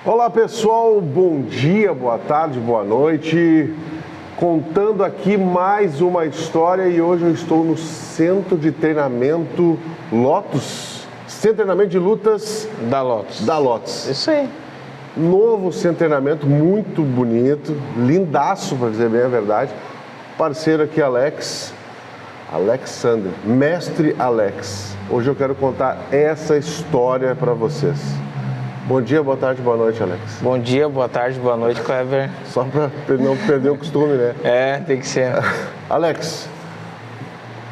Olá pessoal, bom dia, boa tarde, boa noite. Contando aqui mais uma história e hoje eu estou no Centro de Treinamento Lotus. Centro de Treinamento de Lutas da Lotus. Da Lotus. Isso aí. Novo centro de treinamento, muito bonito, lindaço, para dizer bem a verdade. Parceiro aqui, Alexander, mestre Alex. Hoje eu quero contar essa história para vocês. Bom dia, boa tarde, boa noite, Alex. Bom dia, boa tarde, boa noite, Kleber. Só para não perder o costume, né? É, tem que ser. Alex,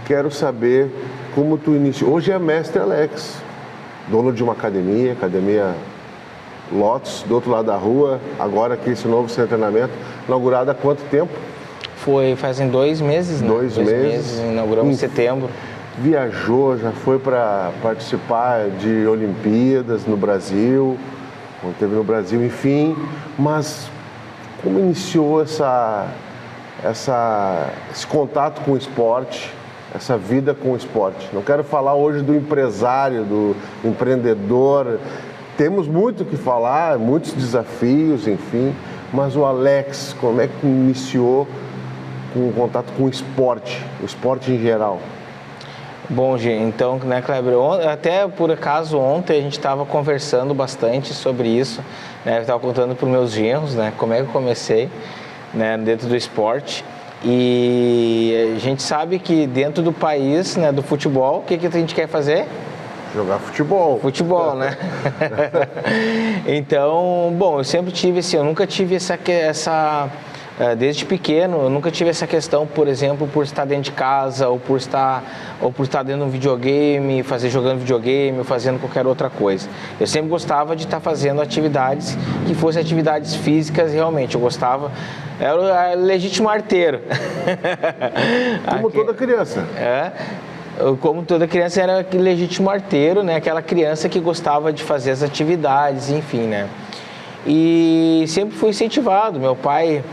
quero saber como tu iniciou. Hoje é mestre Alex, dono de uma academia Lotus, do outro lado da rua. Agora aqui esse novo centro de treinamento, inaugurado há quanto tempo? Fazem 2 meses, né? 2 meses. Inauguramos em setembro. Viajou, já foi para participar de Olimpíadas no Brasil, quando esteve no Brasil, enfim. Mas como iniciou esse contato com o esporte, essa vida com o esporte? Não quero falar hoje do empresário, do empreendedor. Temos muito o que falar, muitos desafios, enfim. Mas o Alex, como é que iniciou com o contato com o esporte em geral? Bom, gente, então, né, Kleber, até por acaso ontem a gente estava conversando bastante sobre isso, né, eu estava contando para os meus genros, né, como é que eu comecei, né, dentro do esporte, e a gente sabe que dentro do país, né, do futebol, o que a gente quer fazer? Jogar futebol. Futebol, né? Então, bom, eu sempre tive assim, eu nunca tive desde pequeno, eu nunca tive essa questão, por exemplo, por estar dentro de casa ou por estar dentro de um videogame, jogando videogame ou fazendo qualquer outra coisa. Eu sempre gostava de estar fazendo atividades que fossem atividades físicas realmente. Eu gostava, era o legítimo arteiro. Como toda criança. Como toda criança era legítimo arteiro, né? Aquela criança que gostava de fazer as atividades, enfim, né? E sempre fui incentivado. Meu pai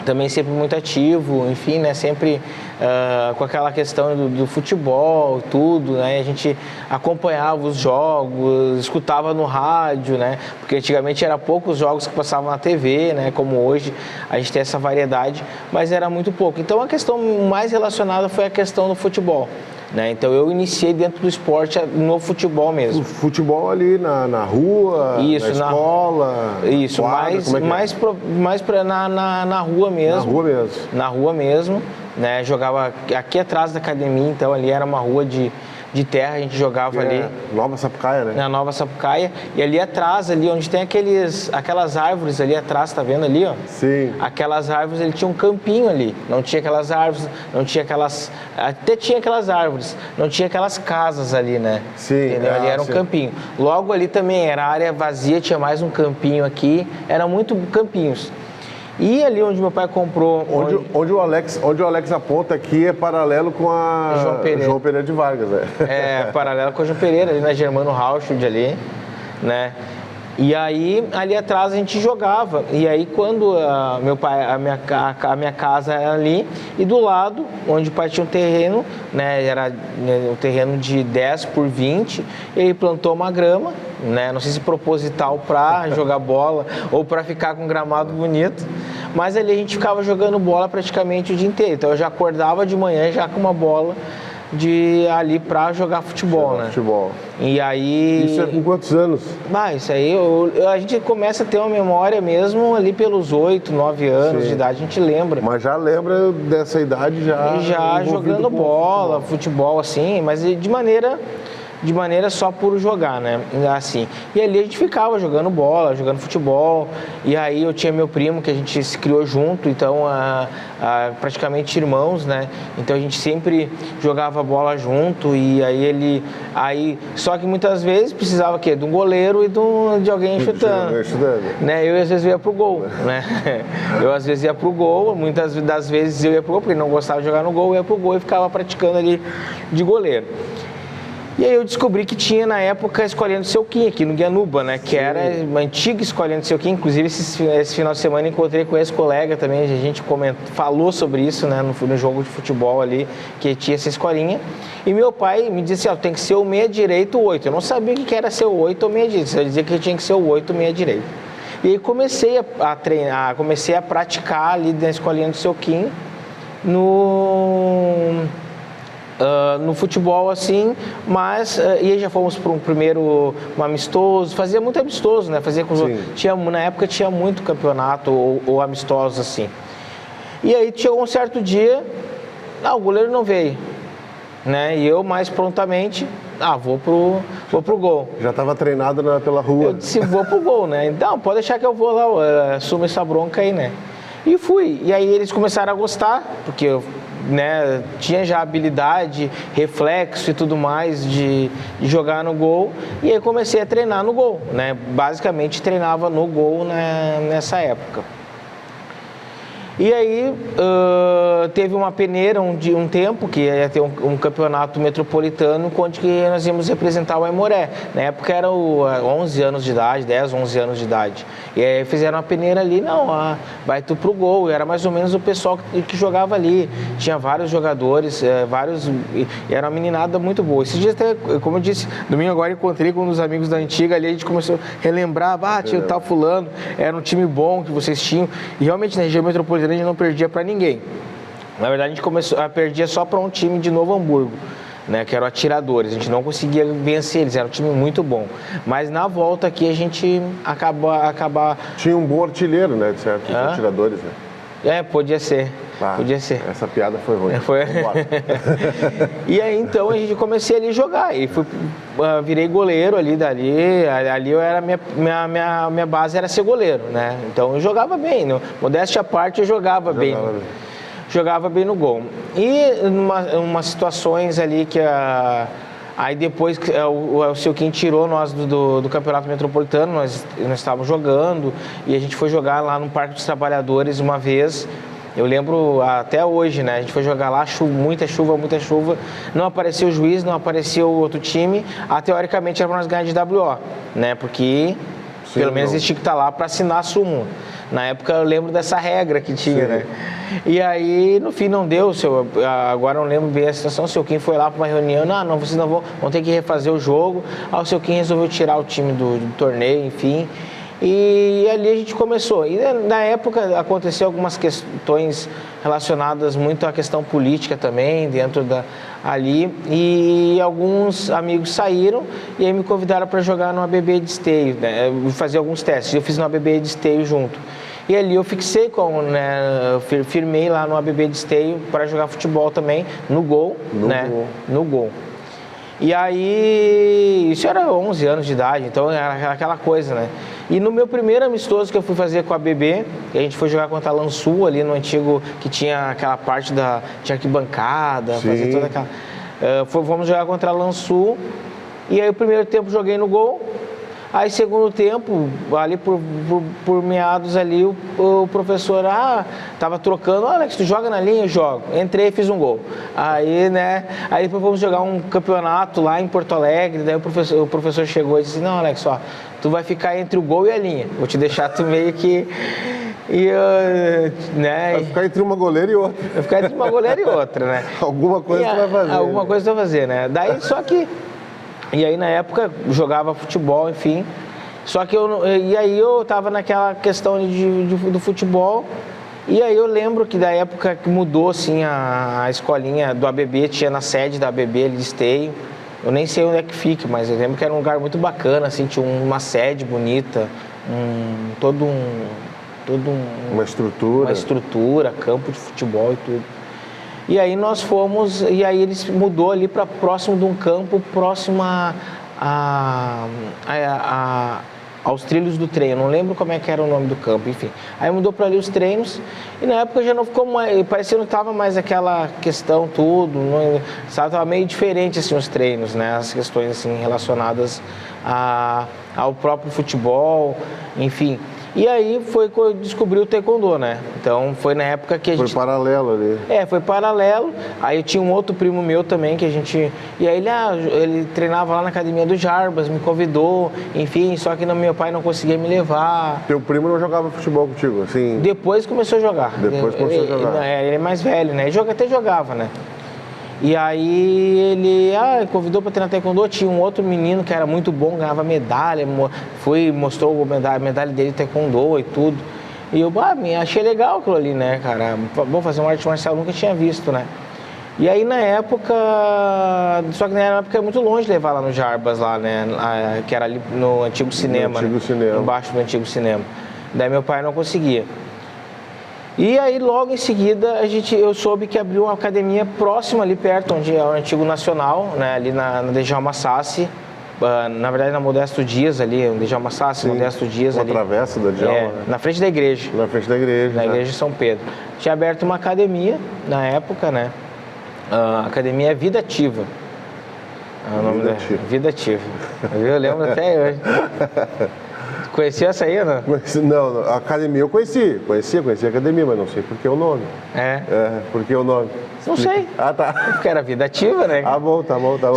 também sempre muito ativo, enfim, né, sempre com aquela questão do futebol, tudo, né, a gente acompanhava os jogos, escutava no rádio, né, porque antigamente era poucos jogos que passavam na TV, né, como hoje a gente tem essa variedade, mas era muito pouco. Então a questão mais relacionada foi a questão do futebol. Né? Então eu iniciei dentro do esporte no futebol mesmo. O futebol ali na rua, isso, na escola? Isso, quadra, mais na rua mesmo. Na rua mesmo? Na rua mesmo, né? Jogava aqui atrás da academia, então ali era uma rua de terra, a gente jogava ali. Nova Sapucaia, né? Na Nova Sapucaia. E ali atrás, ali onde tem aquelas árvores ali atrás, tá vendo ali, ó? Sim. Aquelas árvores, ele tinha um campinho ali. Não tinha aquelas árvores, não tinha aquelas... Até tinha aquelas árvores, não tinha aquelas casas ali, né? Sim. Entendeu? Ali era um campinho. Logo ali também era área vazia, tinha mais um campinho aqui. Eram muito campinhos. E ali onde meu pai comprou... Onde o Alex aponta aqui é paralelo com a João Pereira de Vargas, né? Paralelo com a João Pereira, ali na Germano Rauschuld ali, né? E aí, ali atrás a gente jogava. E aí, quando a minha casa era ali, e do lado, onde o pai tinha um terreno, né, era um terreno de 10 por 20, ele plantou uma grama, né, não sei se proposital para jogar bola ou para ficar com um gramado bonito, mas ali a gente ficava jogando bola praticamente o dia inteiro. Então eu já acordava de manhã já com uma bola ali pra jogar futebol, né? Futebol. E aí... Isso é com quantos anos? Isso aí, a gente começa a ter uma memória mesmo ali pelos 8, 9 anos de idade, a gente lembra. Mas já lembra dessa idade já jogando bola, futebol assim, mas de maneira só por jogar, né? Assim. E ali a gente ficava jogando bola, jogando futebol. E aí eu tinha meu primo que a gente se criou junto, então praticamente irmãos, né? Então a gente sempre jogava bola junto e só que muitas vezes precisava o quê? De um goleiro e de alguém chutando. Né? Eu às vezes ia pro gol, né? Eu às vezes ia pro gol, muitas das vezes eu ia pro gol, porque não gostava de jogar no gol, eu ia pro gol e ficava praticando ali de goleiro. E aí eu descobri que tinha na época a Escolinha do Seu Kim aqui no Guianuba, né? Que era uma antiga Escolinha do Seu Kim. Inclusive esse final de semana encontrei com esse colega também, a gente falou sobre isso, né? No jogo de futebol ali, que tinha essa escolinha. E meu pai me disse, tem que ser o meia direito ou 8. Eu não sabia o que era ser o 8 ou meia direito. Eu dizia que tinha que ser o 8 meia direito. E aí comecei a treinar, comecei a praticar ali na escolinha do Seu Kim no futebol, assim, mas e aí já fomos para um amistoso, fazia muito amistoso, né? Na época tinha muito campeonato ou amistosos, assim. E aí chegou um certo dia, o goleiro não veio, né? E eu mais prontamente, vou pro gol. Já estava treinado pela rua. Eu disse, vou pro gol, né? Então, pode deixar que eu vou lá, assumo essa bronca aí, né? E fui. E aí eles começaram a gostar, porque eu, né, tinha já habilidade, reflexo e tudo mais de jogar no gol. E aí comecei a treinar no gol, né? Basicamente treinava no gol, né, nessa época. E aí teve uma peneira um tempo, que ia ter um campeonato metropolitano, onde que nós íamos representar o Aimoré. Na época era 11 anos de idade, 10, 11 anos de idade. E aí fizeram uma peneira ali, vai tu pro gol. E era mais ou menos o pessoal que jogava ali. Tinha vários jogadores, e era uma meninada muito boa. Esses dias até, como eu disse, domingo agora encontrei com um dos amigos da antiga ali, a gente começou a relembrar, tinha o tal fulano, era um time bom que vocês tinham. E realmente na região metropolitana a gente não perdia para ninguém. Na verdade, a gente perdia só para um time de Novo Hamburgo, né, que eram Atiradores. A gente não conseguia vencer eles, era um time muito bom. Mas na volta aqui a gente acaba... Tinha um bom artilheiro, né, de certo, os Atiradores, né? Podia ser. Podia ser. Essa piada foi ruim. E aí então a gente comecei ali a jogar. E virei goleiro ali eu era minha base era ser goleiro, né? Então eu jogava bem, modéstia à parte eu jogava bem. Jogava bem no gol. E umas situações ali que aí depois o Seu Kim tirou nós do Campeonato Metropolitano, nós estávamos jogando e a gente foi jogar lá no Parque dos Trabalhadores uma vez. Eu lembro até hoje, né? A gente foi jogar lá, muita chuva, não apareceu o juiz, não apareceu o outro time, teoricamente era para nós ganhar de WO, né? Porque pelo menos eles tinham que estar lá para assinar a súmula. Na época eu lembro dessa regra que tinha, né? E aí no fim não deu, agora não lembro bem a situação, o Seu Kim foi lá para uma reunião, vocês não vão ter que refazer o jogo. Aí o Seu Kim resolveu tirar o time do torneio, enfim. E ali a gente começou. E na época aconteceu algumas questões relacionadas muito à questão política também, dentro ali. E alguns amigos saíram e aí me convidaram para jogar no ABB de Esteio, né, fazer alguns testes. Eu fiz no ABB de Esteio junto. E ali eu fixei, firmei lá no ABB de Esteio para jogar futebol também, no gol. No gol. E aí, isso era 11 anos de idade, então era aquela coisa, né? E no meu primeiro amistoso que eu fui fazer com a BB, a gente foi jogar contra a Lançu ali no antigo, que tinha aquela parte tinha arquibancada, fazer toda aquela... Fomos jogar contra a Lançu, e aí o primeiro tempo joguei no gol. Aí, segundo tempo, ali por meados ali, o professor, tava trocando, Alex, tu joga na linha? Eu jogo. Entrei e fiz um gol. Aí, né, aí depois fomos jogar um campeonato lá em Porto Alegre, daí o professor chegou e disse, não, Alex, tu vai ficar entre o gol e a linha. Vou te deixar tu meio que... né? Vai ficar entre uma goleira e outra. Vai ficar entre uma goleira e outra, né? Alguma coisa tu vai fazer. Alguma coisa tu vai fazer, né? Daí, só que... E aí, na época, jogava futebol, enfim. Só que eu tava naquela questão do futebol. E aí eu lembro que da época que mudou, assim, a escolinha do ABB, tinha na sede da ABB ali de Esteio. Eu nem sei onde é que fica, mas eu lembro que era um lugar muito bacana, assim, tinha uma sede bonita, uma estrutura, campo de futebol e tudo. E aí nós fomos, e aí eles mudou ali para próximo de um campo, próximo aos trilhos do trem. Eu não lembro como é que era o nome do campo, enfim. Aí mudou para ali os treinos, e na época já não ficou mais, parecia que não estava mais aquela questão tudo, estava meio diferente assim os treinos, né? As questões assim relacionadas ao próprio futebol, enfim. E aí foi quando eu descobri o taekwondo, né? Então foi na época que a gente... Foi paralelo ali. Foi paralelo. Aí eu tinha um outro primo meu também que a gente... E aí ele treinava lá na academia do Jarbas, me convidou, enfim, só que meu pai não conseguia me levar. Teu primo não jogava futebol contigo, assim? Depois começou a jogar. Depois começou a jogar. Ele é mais velho, né? Ele até jogava, né? E aí ele convidou para treinar taekwondo, tinha um outro menino que era muito bom, ganhava medalha, mostrou a medalha dele de taekwondo e tudo. E eu achei legal aquilo ali, né, cara? Vou fazer uma arte marcial, nunca tinha visto, né? E aí na época, só que na época é muito longe de levar lá no Jarbas, lá, né? Que era ali no antigo cinema, cinema. Embaixo do antigo cinema. Daí meu pai não conseguia. E aí, logo em seguida, eu soube que abriu uma academia próxima ali perto, onde é o antigo Nacional, né, ali na Djalma Sassi, na verdade na Modesto Dias ali, Djalma Sassi, Modesto Dias ali. Na travessa da Djalma, né? Na frente da igreja. Na frente da igreja. Na igreja de São Pedro. Tinha aberto uma academia, na época, né, a academia Vida Ativa. O nome da Vida Ativa. Eu lembro até hoje. Conhecia essa aí ou não? Não, a academia eu conhecia a academia, mas não sei por que o nome. Por que o nome? Não sei. Ah, tá. Porque era Vida Ativa, né? Tá bom.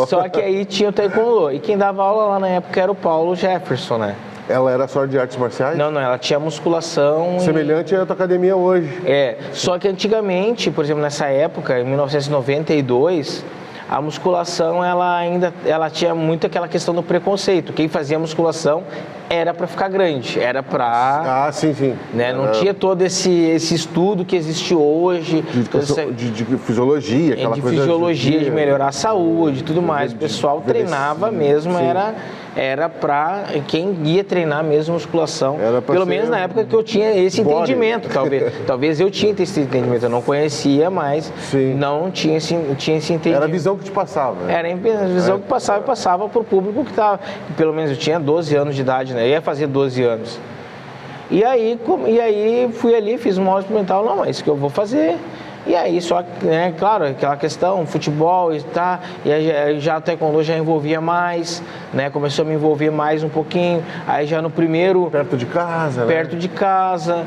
Só que aí tinha o taekwondo. E quem dava aula lá na época era o Paulo Jefferson, né? Ela era só de artes marciais? Não, ela tinha musculação. Semelhante à tua academia hoje. Só que antigamente, por exemplo, nessa época, em 1992... a musculação, ela tinha muito aquela questão do preconceito. Quem fazia musculação era para ficar grande, era para... sim. Né? Não tinha todo esse estudo que existe hoje. De fisiologia, aquela coisa... De fisiologia, de melhorar a saúde e tudo mais. O pessoal treinava mesmo, era para quem ia treinar mesmo musculação. Pelo menos na época que eu tinha esse entendimento, talvez eu tinha esse entendimento, eu não conhecia, mas não tinha esse entendimento. Era a visão que te passava. Né? Era a visão que passava para o público que estava, pelo menos eu tinha 12 anos de idade, né? Eu ia fazer 12 anos. E aí fui ali, fiz uma aula experimental, não, é isso que eu vou fazer. E aí, só que, né, claro, aquela questão, futebol e tá, e aí já o taekwondo já envolvia mais, né, começou a me envolver mais um pouquinho, aí já no primeiro... Perto de casa, né? Perto de casa,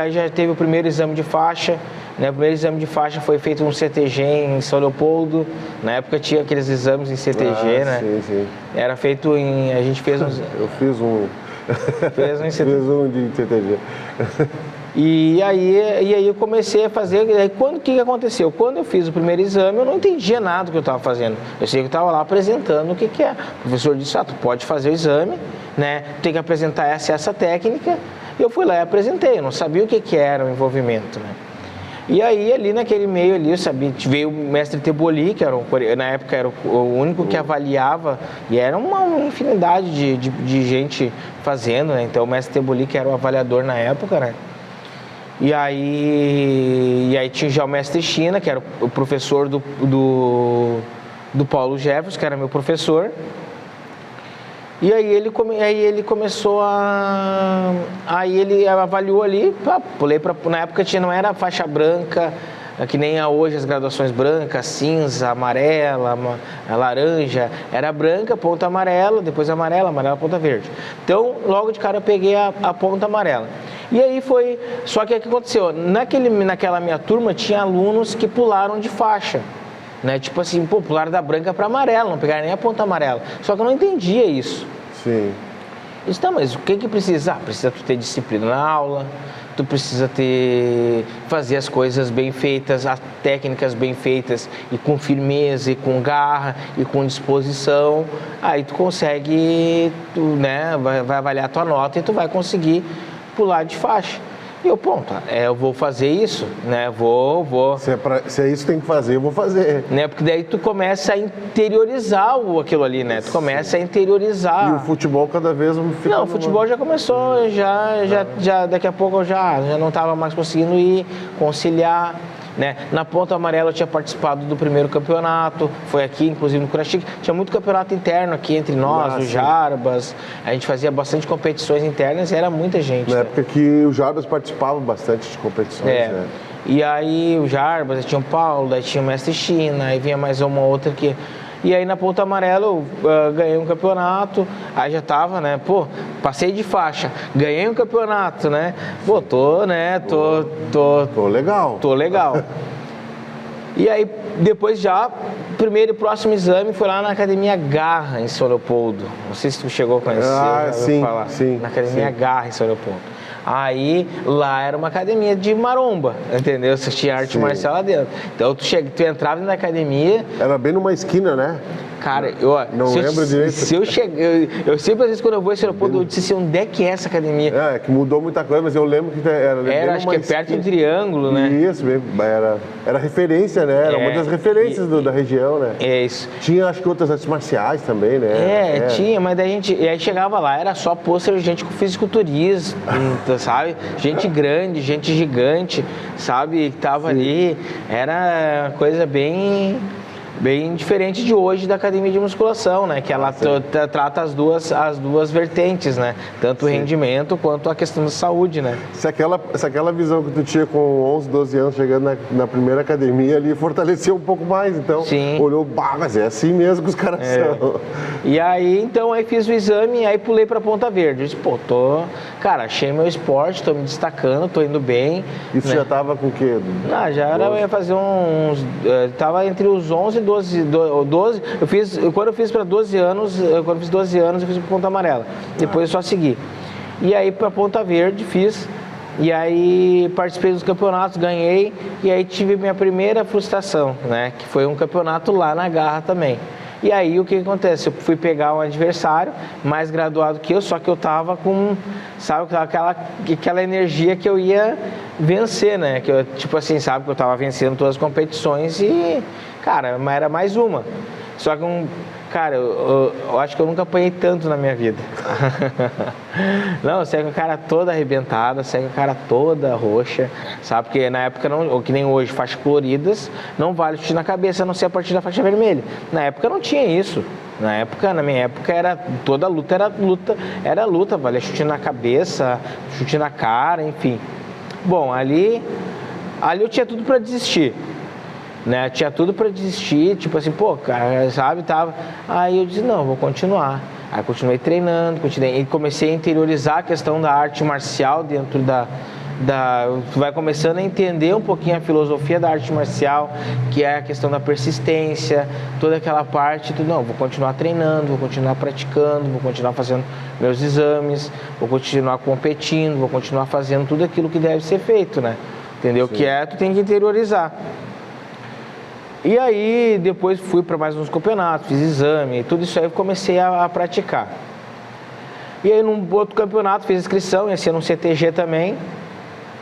aí já teve o primeiro exame de faixa, né, o primeiro exame de faixa foi feito no CTG em São Leopoldo, na época tinha aqueles exames em CTG, né? Sim. Era feito a gente fez uns... Eu fiz um... Fiz um de CTG. E aí eu comecei a fazer, aí o que aconteceu? Quando eu fiz o primeiro exame, eu não entendia nada do que eu estava fazendo. Eu sei que eu estava lá apresentando o que é. O professor disse, tu pode fazer o exame, né? Tem que apresentar essa técnica. E eu fui lá e apresentei, eu não sabia o que era o envolvimento, né? E aí, ali naquele meio ali, eu sabia, veio o mestre Teboli, que na época era o único que avaliava, e era uma infinidade de gente fazendo, né? Então o mestre Teboli, que era o avaliador na época, né? E aí tinha já o mestre China, que era o professor do Paulo Jefferson, que era meu professor. E aí ele começou a... Aí ele avaliou ali, pulei para... Na época não era faixa branca, que nem hoje as graduações brancas, cinza, amarela, laranja. Era branca, ponta amarela, depois amarela, ponta verde. Então, logo de cara eu peguei a ponta amarela. E aí foi... Só que o que aconteceu? Naquela minha turma tinha alunos que pularam de faixa. Né? Tipo assim, pularam da branca para amarela, não pegaram nem a ponta amarela. Só que eu não entendia isso. Sim. Eu disse, mas o que precisa? Precisa tu ter disciplina na aula, tu precisa fazer as coisas bem feitas, as técnicas bem feitas, e com firmeza, e com garra, e com disposição. Aí tu consegue, né, vai avaliar a tua nota e tu vai conseguir pular de faixa. E eu, eu vou fazer isso, né? Vou. Se é isso que tem que fazer, eu vou fazer. Né? Porque daí tu começa a interiorizar aquilo ali, né? Tu começa a interiorizar. E o futebol cada vez fica... Não, o futebol já começou, já daqui a pouco eu já não estava mais conseguindo ir conciliar. Né? Na ponta amarela eu tinha participado do primeiro campeonato, foi aqui, inclusive no Curachique. Tinha muito campeonato interno aqui entre nós, o Jarbas. A gente fazia bastante competições internas e era muita gente. Na época que o Jarbas participava bastante de competições. Né? E aí o Jarbas, aí tinha o Paulo, daí tinha o mestre China, aí vinha mais uma outra que... E aí na ponta amarela eu ganhei um campeonato, aí já tava, né, passei de faixa, ganhei um campeonato, né, tô legal. Tô legal. E aí depois primeiro e próximo exame foi lá na Academia Garra, em São Leopoldo. Não sei se tu chegou a conhecer, sim. Na Academia Garra, em São Leopoldo. Aí lá era uma academia de maromba, entendeu? Você tinha arte marcial lá dentro. Então tu entrava na academia. Era bem numa esquina, né? Cara, não lembro direito. Se eu cheguei, eu sempre, às vezes, quando eu vou esse aeroporto, eu disse assim, onde é que é essa academia? É que mudou muita coisa, mas eu lembro que era acho que é perto de um triângulo, né? Isso, era referência, né? Era uma das referências da região, né? É isso. Tinha, acho que outras artes marciais também, né? Tinha, mas daí e aí chegava lá, era só pôster de gente com fisiculturismo, sabe? Gente grande, gente gigante, sabe? Que tava ali, era coisa bem diferente de hoje da academia de musculação, né? Que ela trata as duas vertentes, né? Tanto o rendimento quanto a questão da saúde, né? Se aquela visão que tu tinha com 11, 12 anos chegando na primeira academia ali fortaleceu um pouco mais, então olhou, mas é assim mesmo que os caras são. E aí, então, aí fiz o exame e aí pulei pra Ponta Verde. Eu disse, cara, achei meu esporte, tô me destacando, tô indo bem. Isso já tava com o quê? Já era, eu ia fazer tava entre os 11 e 12, quando eu fiz para 12 anos, quando eu fiz 12 anos, eu fiz para Ponta Amarela. Depois eu só segui. E aí para Ponta Verde fiz, e aí participei dos campeonatos, ganhei, e aí tive minha primeira frustração, né? Que foi um campeonato lá na Garra também. E aí o que acontece? Eu fui pegar um adversário mais graduado que eu, só que eu tava com, sabe, aquela energia que eu ia vencer, né? Que eu, tipo assim, sabe, que eu tava vencendo todas as competições e, cara, era mais uma. Só que cara, eu acho que eu nunca apanhei tanto na minha vida. Não, eu saí com a cara toda arrebentada, saí com a cara toda roxa, sabe? Porque na época, ou que nem hoje, faixas coloridas, não vale chute na cabeça, a não ser a partir da faixa vermelha. Na época não tinha isso. Na minha época, toda luta era luta, valia chute na cabeça, chute na cara, enfim. Bom, ali eu tinha tudo para desistir. Né? Tinha tudo para desistir, tipo assim, cara, sabe, tava. Aí eu disse, não, vou continuar. Aí continuei treinando, e comecei a interiorizar a questão da arte marcial dentro tu vai começando a entender um pouquinho a filosofia da arte marcial, que é a questão da persistência, toda aquela parte, não, vou continuar treinando, vou continuar praticando, vou continuar fazendo meus exames, vou continuar competindo, vou continuar fazendo tudo aquilo que deve ser feito, né? Entendeu? Sim. Que tu tem que interiorizar. E aí, depois fui para mais uns campeonatos, fiz exame, tudo isso aí eu comecei a praticar. E aí, num outro campeonato, fiz inscrição, ia ser num CTG também.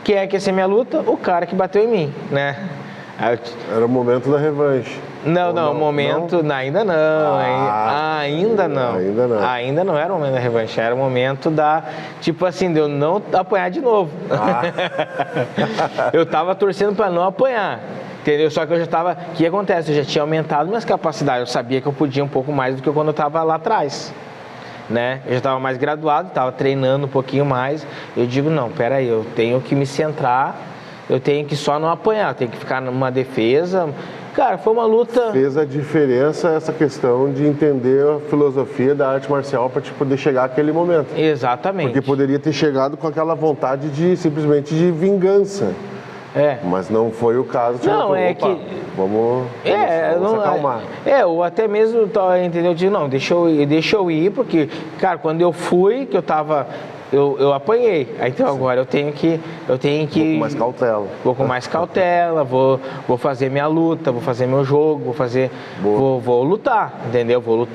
Quem é que ia ser minha luta? O cara que bateu em mim, né? Era o momento da revanche. Não, momento... Não? Ainda não. Ainda não era o momento da revanche, era o momento tipo assim, de eu não apanhar de novo. Eu tava torcendo para não apanhar. Entendeu? Só que eu já estava... O que acontece? Eu já tinha aumentado minhas capacidades. Eu sabia que eu podia um pouco mais do que quando eu estava lá atrás. Né? Eu já estava mais graduado, estava treinando um pouquinho mais. Eu digo, não, peraí, eu tenho que me centrar, eu tenho que só não apanhar, eu tenho que ficar numa defesa. Cara, foi uma luta... Fez a diferença essa questão de entender a filosofia da arte marcial para poder chegar àquele momento. Exatamente. Porque poderia ter chegado com aquela vontade simplesmente de vingança. Mas não foi o caso. Não, que... Vamos acalmar. Ou até mesmo, entendeu? Eu disse, não, deixa eu ir, porque, cara, quando eu fui, que eu tava... Eu apanhei. Aí, então agora eu tenho que... Vou com mais cautela. Vou com mais cautela, vou fazer minha luta, vou fazer meu jogo, vou lutar, entendeu? Vou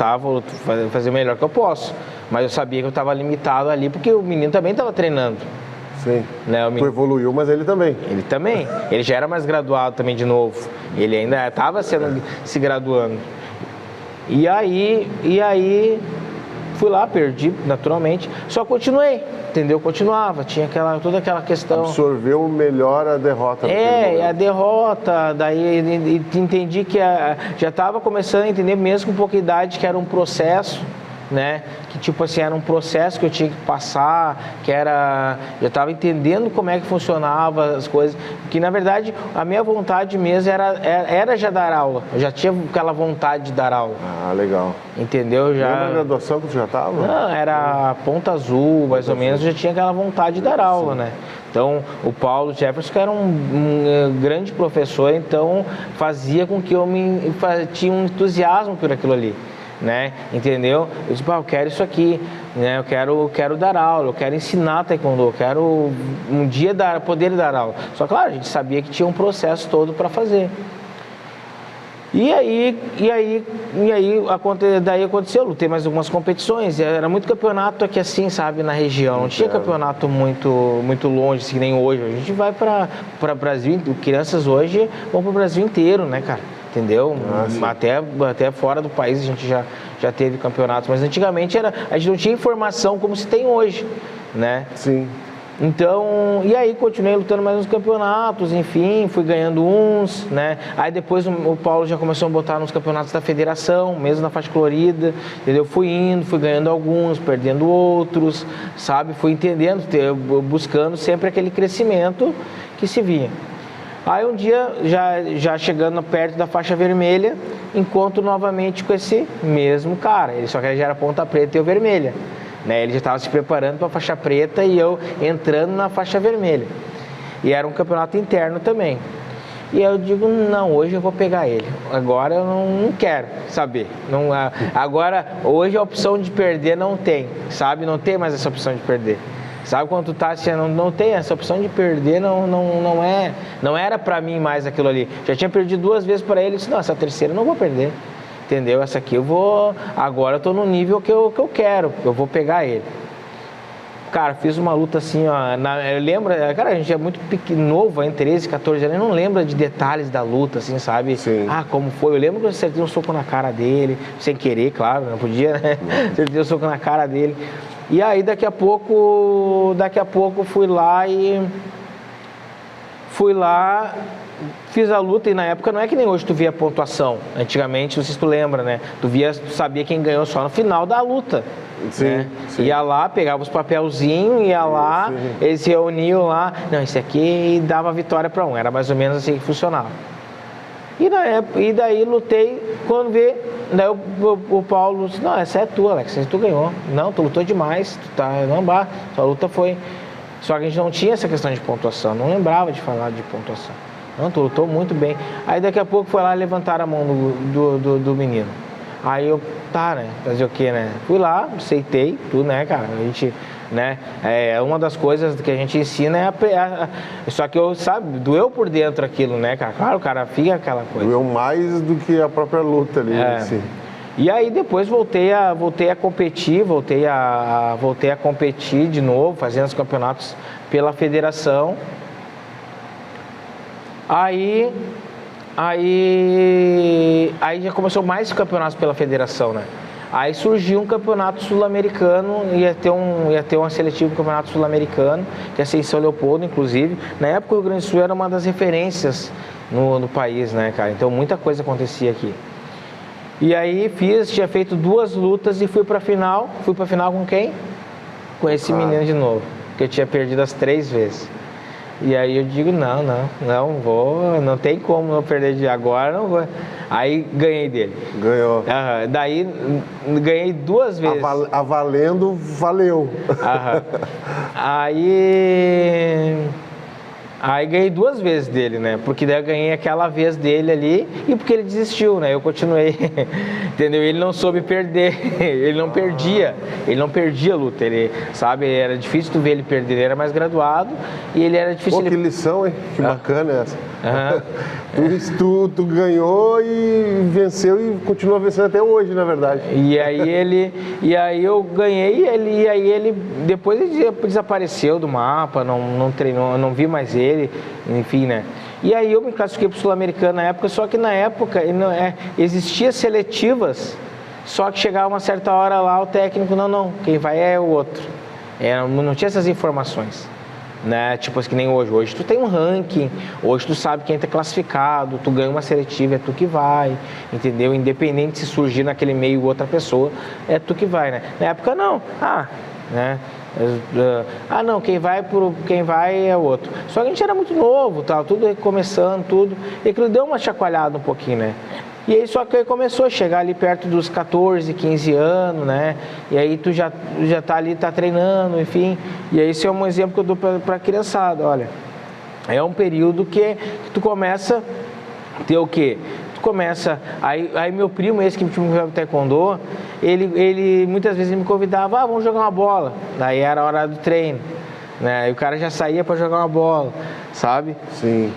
fazer o melhor que eu posso. Mas eu sabia que eu estava limitado ali, porque o menino também estava treinando. Sim, né, tu evoluiu, mas ele também. Ele também. Ele já era mais graduado também de novo. Ele ainda estava se graduando. E aí, fui lá, perdi, naturalmente. Só continuei, entendeu? Continuava, tinha toda aquela questão... Absorveu melhor a derrota. A derrota, daí entendi que já estava começando a entender, mesmo com pouca idade, que era um processo, né? Que tipo assim, era um processo que eu tinha que passar, já estava entendendo como é que funcionava as coisas, que na verdade a minha vontade mesmo era já dar aula, eu já tinha aquela vontade de dar aula. Ah, legal. Entendeu? Já... Lembra a graduação que tu já estava? Não, era Ponta Azul, mais ou menos, já tinha aquela vontade de dar aula, né? Então, o Paulo Jefferson, que era um grande professor, então fazia com que eu tinha um entusiasmo por aquilo ali. né? Entendeu? Eu disse, eu quero isso aqui, né? Eu quero dar aula, eu quero ensinar taekwondo, eu quero um dia poder dar aula. Só que, claro, a gente sabia que tinha um processo todo para fazer. Daí aconteceu, lutei mais algumas competições, era muito campeonato aqui assim, sabe, na região, não tinha campeonato muito longe, assim, nem hoje. A gente vai para Brasil, crianças hoje vão para o Brasil inteiro, né, cara, entendeu? Até fora do país a gente já teve campeonatos, mas antigamente a gente não tinha informação como se tem hoje, né? Sim. Então, e aí continuei lutando mais uns campeonatos, enfim, fui ganhando uns, né? Aí depois o Paulo já começou a botar nos campeonatos da federação, mesmo na faixa colorida, entendeu? Fui ganhando alguns, perdendo outros, sabe? Fui entendendo, buscando sempre aquele crescimento que se vinha. Aí um dia, já chegando perto da faixa vermelha, encontro novamente com esse mesmo cara, só que ele já era ponta preta e eu vermelha. Né, ele já estava se preparando para a faixa preta e eu entrando na faixa vermelha. E era um campeonato interno também. E aí eu digo, não, hoje eu vou pegar ele. Agora eu não quero saber. Agora, hoje a opção de perder não tem, sabe? Não tem mais essa opção de perder. Sabe quando tu tá assim, não tem essa opção de perder, não era para mim mais aquilo ali. Já tinha perdido 2 vezes para ele, disse, não, essa terceira eu não vou perder. Entendeu? Essa aqui agora eu tô no nível que eu quero, eu vou pegar ele. Cara, fiz uma luta assim, ó, eu lembro, cara, a gente é muito novo, em 13, 14 anos, não lembra de detalhes da luta, assim, sabe? Sim. Como foi, eu lembro que eu acertei um soco na cara dele, sem querer, claro, não podia, né? Acertei um soco na cara dele. E aí daqui a pouco fui lá, fiz a luta e na época não é que nem hoje tu via pontuação. Antigamente, não sei se tu lembra, né? Tu sabia quem ganhou só no final da luta. Sim, né? Sim. Ia lá, pegava os papelzinhos, ia lá, sim. Eles se reuniam lá. Não, esse aqui dava vitória para um. Era mais ou menos assim que funcionava. E daí lutei, quando vê, daí o Paulo disse, não, essa é tua, Alex, essa tu ganhou. Não, tu lutou demais, sua luta foi... Só que a gente não tinha essa questão de pontuação, não lembrava de falar de pontuação. Não, tu lutou muito bem. Aí daqui a pouco foi lá levantar a mão do menino. Aí eu, né, fazer o quê, né? Fui lá, aceitei tudo, né, cara? A gente, né, uma das coisas que a gente ensina só que doeu por dentro aquilo, né, cara? Claro, o cara fica aquela coisa. Doeu mais do que a própria luta ali, assim. E aí depois voltei a competir, voltei a competir de novo, fazendo os campeonatos pela federação. Aí já começou mais campeonatos pela federação, né? Aí surgiu um campeonato sul-americano, ia ter uma seletiva do campeonato sul-americano, que ia ser em São Leopoldo, inclusive. Na época o Rio Grande do Sul era uma das referências no país, né, cara? Então muita coisa acontecia aqui. E aí tinha feito 2 lutas e fui pra final. Fui pra final com quem? Com esse menino de novo, que eu tinha perdido as 3 vezes. E aí eu digo, não vou, não tem como eu perder de agora, não vou. Aí ganhei dele. Ganhou. Daí ganhei 2 vezes. Valendo, valeu. Aí ganhei 2 vezes dele, né? Porque daí eu ganhei aquela vez dele ali e porque ele desistiu, né? Eu continuei, entendeu? Ele não soube perder, ele não perdia a luta, ele, sabe? Era difícil tu ver ele perder, ele era mais graduado e ele era difícil... Pô, que lição, hein? Que bacana essa. Tu ganhou e venceu e continua vencendo até hoje, na verdade. E aí eu ganhei e aí ele depois ele desapareceu do mapa, não treinou, não vi mais ele, enfim, né? E aí eu me classifiquei para o Sul-Americano na época, só que na época existia seletivas, só que chegava uma certa hora lá o técnico, não, quem vai é o outro. Não tinha essas informações. Né? Tipo assim, que nem hoje. Hoje tu tem um ranking, hoje tu sabe quem tá classificado, tu ganha uma seletiva, é tu que vai, entendeu? Independente se surgir naquele meio outra pessoa, é tu que vai, né? Na época não, né? Não, quem vai é o outro. Só que a gente era muito novo, tal, tudo começando, tudo, e aquilo deu uma chacoalhada um pouquinho, né? E aí só que aí começou a chegar ali perto dos 14, 15 anos, né? E aí tu já tá ali, tá treinando, enfim. E aí esse é um exemplo que eu dou pra criançada, olha. É um período que tu começa a ter o quê? Tu tu começa... Aí meu primo, esse que me convidava pro taekwondo, ele muitas vezes me convidava, vamos jogar uma bola. Daí era a hora do treino, né? E o cara já saía para jogar uma bola, sabe? Sim.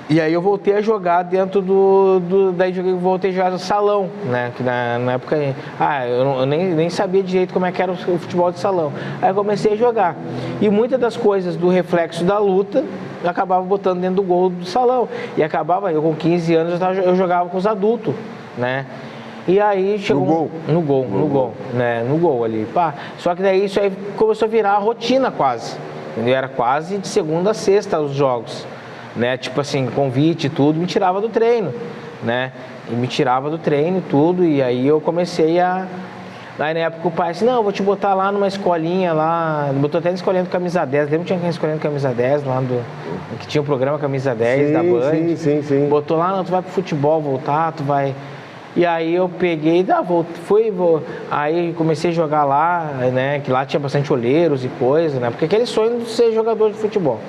E aí eu voltei a jogar dentro daí voltei a jogar no salão, né? Que na época, eu nem sabia direito como é que era o futebol de salão. Aí eu comecei a jogar. E muitas das coisas do reflexo da luta, eu acabava botando dentro do gol do salão. E eu com 15 anos, eu jogava com os adultos, né? E aí chegou... No gol, né? No gol ali, pá. Só que daí isso aí começou a virar a rotina quase. Entendeu? Era quase de segunda a sexta os jogos. Né, tipo assim, convite e tudo, me tirava do treino, né? E me tirava do treino e tudo, e aí eu comecei a... Aí na época o pai disse, não, eu vou te botar lá numa escolinha lá, botou até na escolinha do Camisa 10, lembra que tinha uma escolinha do Camisa 10 lá que tinha o programa Camisa 10 da Band? Sim. Botou lá, não, tu vai pro futebol voltar, tu vai... E aí eu peguei, aí comecei a jogar lá, né, que lá tinha bastante olheiros e coisa, né? Porque aquele sonho de ser jogador de futebol.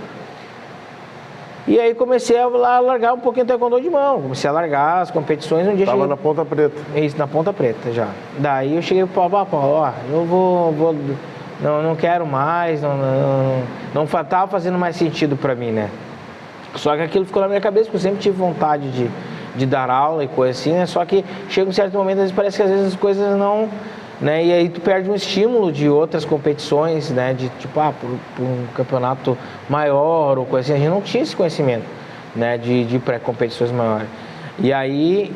E aí comecei a largar um pouquinho o taekwondo de mão, comecei a largar as competições. Um dia Tava na Ponta Preta. Isso, na Ponta Preta já. Daí eu cheguei pro Paulo, eu não quero mais, não tava fazendo mais sentido pra mim, né? Só que aquilo ficou na minha cabeça, porque eu sempre tive vontade de dar aula e coisa assim, né? Só que chega um certo momento, parece que às vezes as coisas não... Né? E aí tu perde um estímulo de outras competições, né? De tipo, por um campeonato maior ou coisa assim. A gente não tinha esse conhecimento, né? De pré-competições maiores. E aí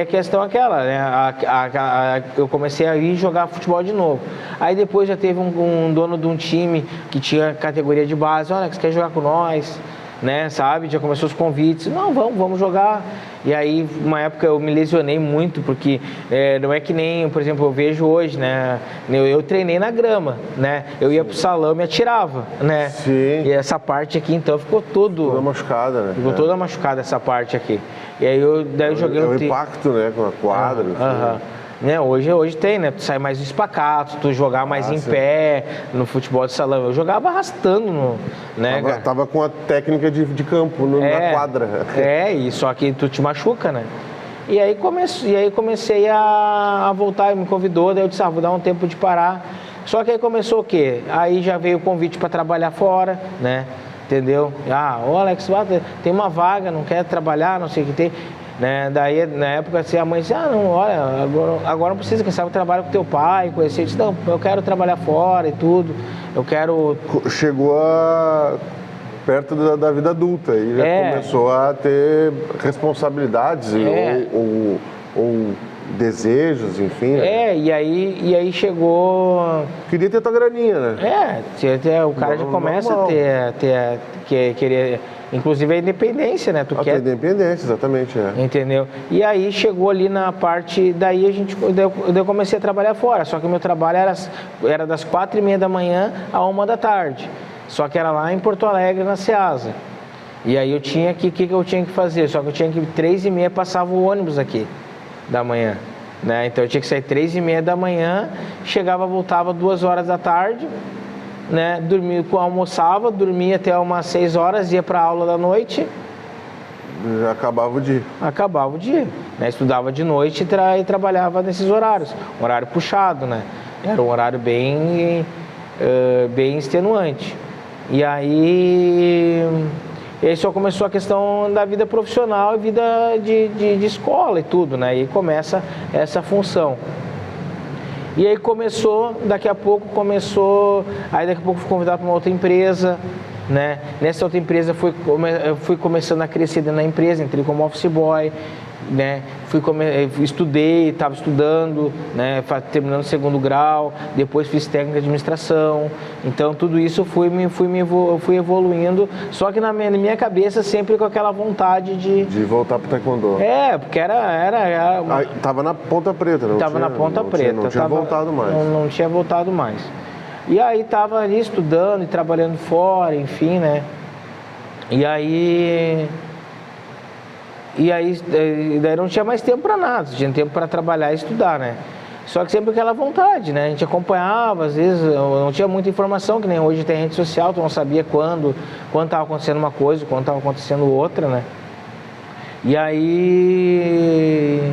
a questão é aquela, né? Eu comecei a ir jogar futebol de novo. Aí depois já teve um dono de um time que tinha categoria de base, olha, que você quer jogar com nós, né? Sabe? Já começou os convites, não, vamos jogar. E aí, uma época eu me lesionei muito, porque não é que nem, por exemplo, eu vejo hoje, né? Eu treinei na grama, né? Eu ia pro salão e me atirava, né? Sim. E essa parte aqui, então, ficou toda machucada, né? Ficou toda machucada essa parte aqui. E aí eu joguei o impacto, né? Com a quadra. Né? Hoje tem, né? Tu sai mais espacato, tu jogar mais em pé no futebol de salão. Eu jogava arrastando, né? Tava com a técnica de campo na quadra. E só que tu te machuca, né? E aí comecei a voltar, me convidou, daí eu disse, vou dar um tempo de parar. Só que aí começou o quê? Aí já veio o convite para trabalhar fora, né? Entendeu? Ô Alex, tem uma vaga, não quer trabalhar, não sei o que tem. Né? Daí, na época, assim, a mãe disse, não, olha, agora não precisa, quem sabe trabalha com teu pai, conhecer. Eu disse, não, eu quero trabalhar fora e tudo, eu quero... Chegou perto da vida adulta e já começou a ter responsabilidades ou desejos, enfim. E aí chegou... Queria ter tua graninha, né? O cara já começa a querer... Inclusive a independência, né? A independência, exatamente. Entendeu? E aí chegou ali na parte... Daí eu comecei a trabalhar fora. Só que o meu trabalho era das 4h30 da manhã à 1 da tarde. Só que era lá em Porto Alegre, na Ceasa. E aí eu tinha que... O que eu tinha que fazer? Só que eu tinha que... 3h30 passava o ônibus aqui, da manhã. Né? Então eu tinha que sair 3h30 da manhã, voltava 2 horas da tarde... Né, almoçava, dormia até umas 6 horas, ia para a aula da noite. Já acabava o dia. Acabava o dia. Né, estudava de noite e trabalhava nesses horários. Um horário puxado, né? Era um horário bem extenuante. E aí só começou a questão da vida profissional e vida de escola e tudo, né? E começa essa função. E aí daqui a pouco fui convidado para uma outra empresa, né? Nessa outra empresa fui começando a crescer dentro da empresa, entrei como office boy, né? Estava estudando, né? Terminando o 2º grau, depois fiz técnica de administração. Então tudo isso fui evoluindo, só que na minha cabeça sempre com aquela vontade de voltar pro taekwondo. Porque era tava na Ponta Preta, não? Tava na Ponta Preta. Não tinha voltado mais. Não tinha voltado mais. E aí tava ali estudando e trabalhando fora, enfim, né? E aí daí não tinha mais tempo para nada, tinha tempo para trabalhar e estudar, né? Só que sempre aquela vontade, né? A gente acompanhava, às vezes não tinha muita informação, que nem hoje tem rede social, tu não sabia quando estava acontecendo uma coisa, quando estava acontecendo outra, né? E aí...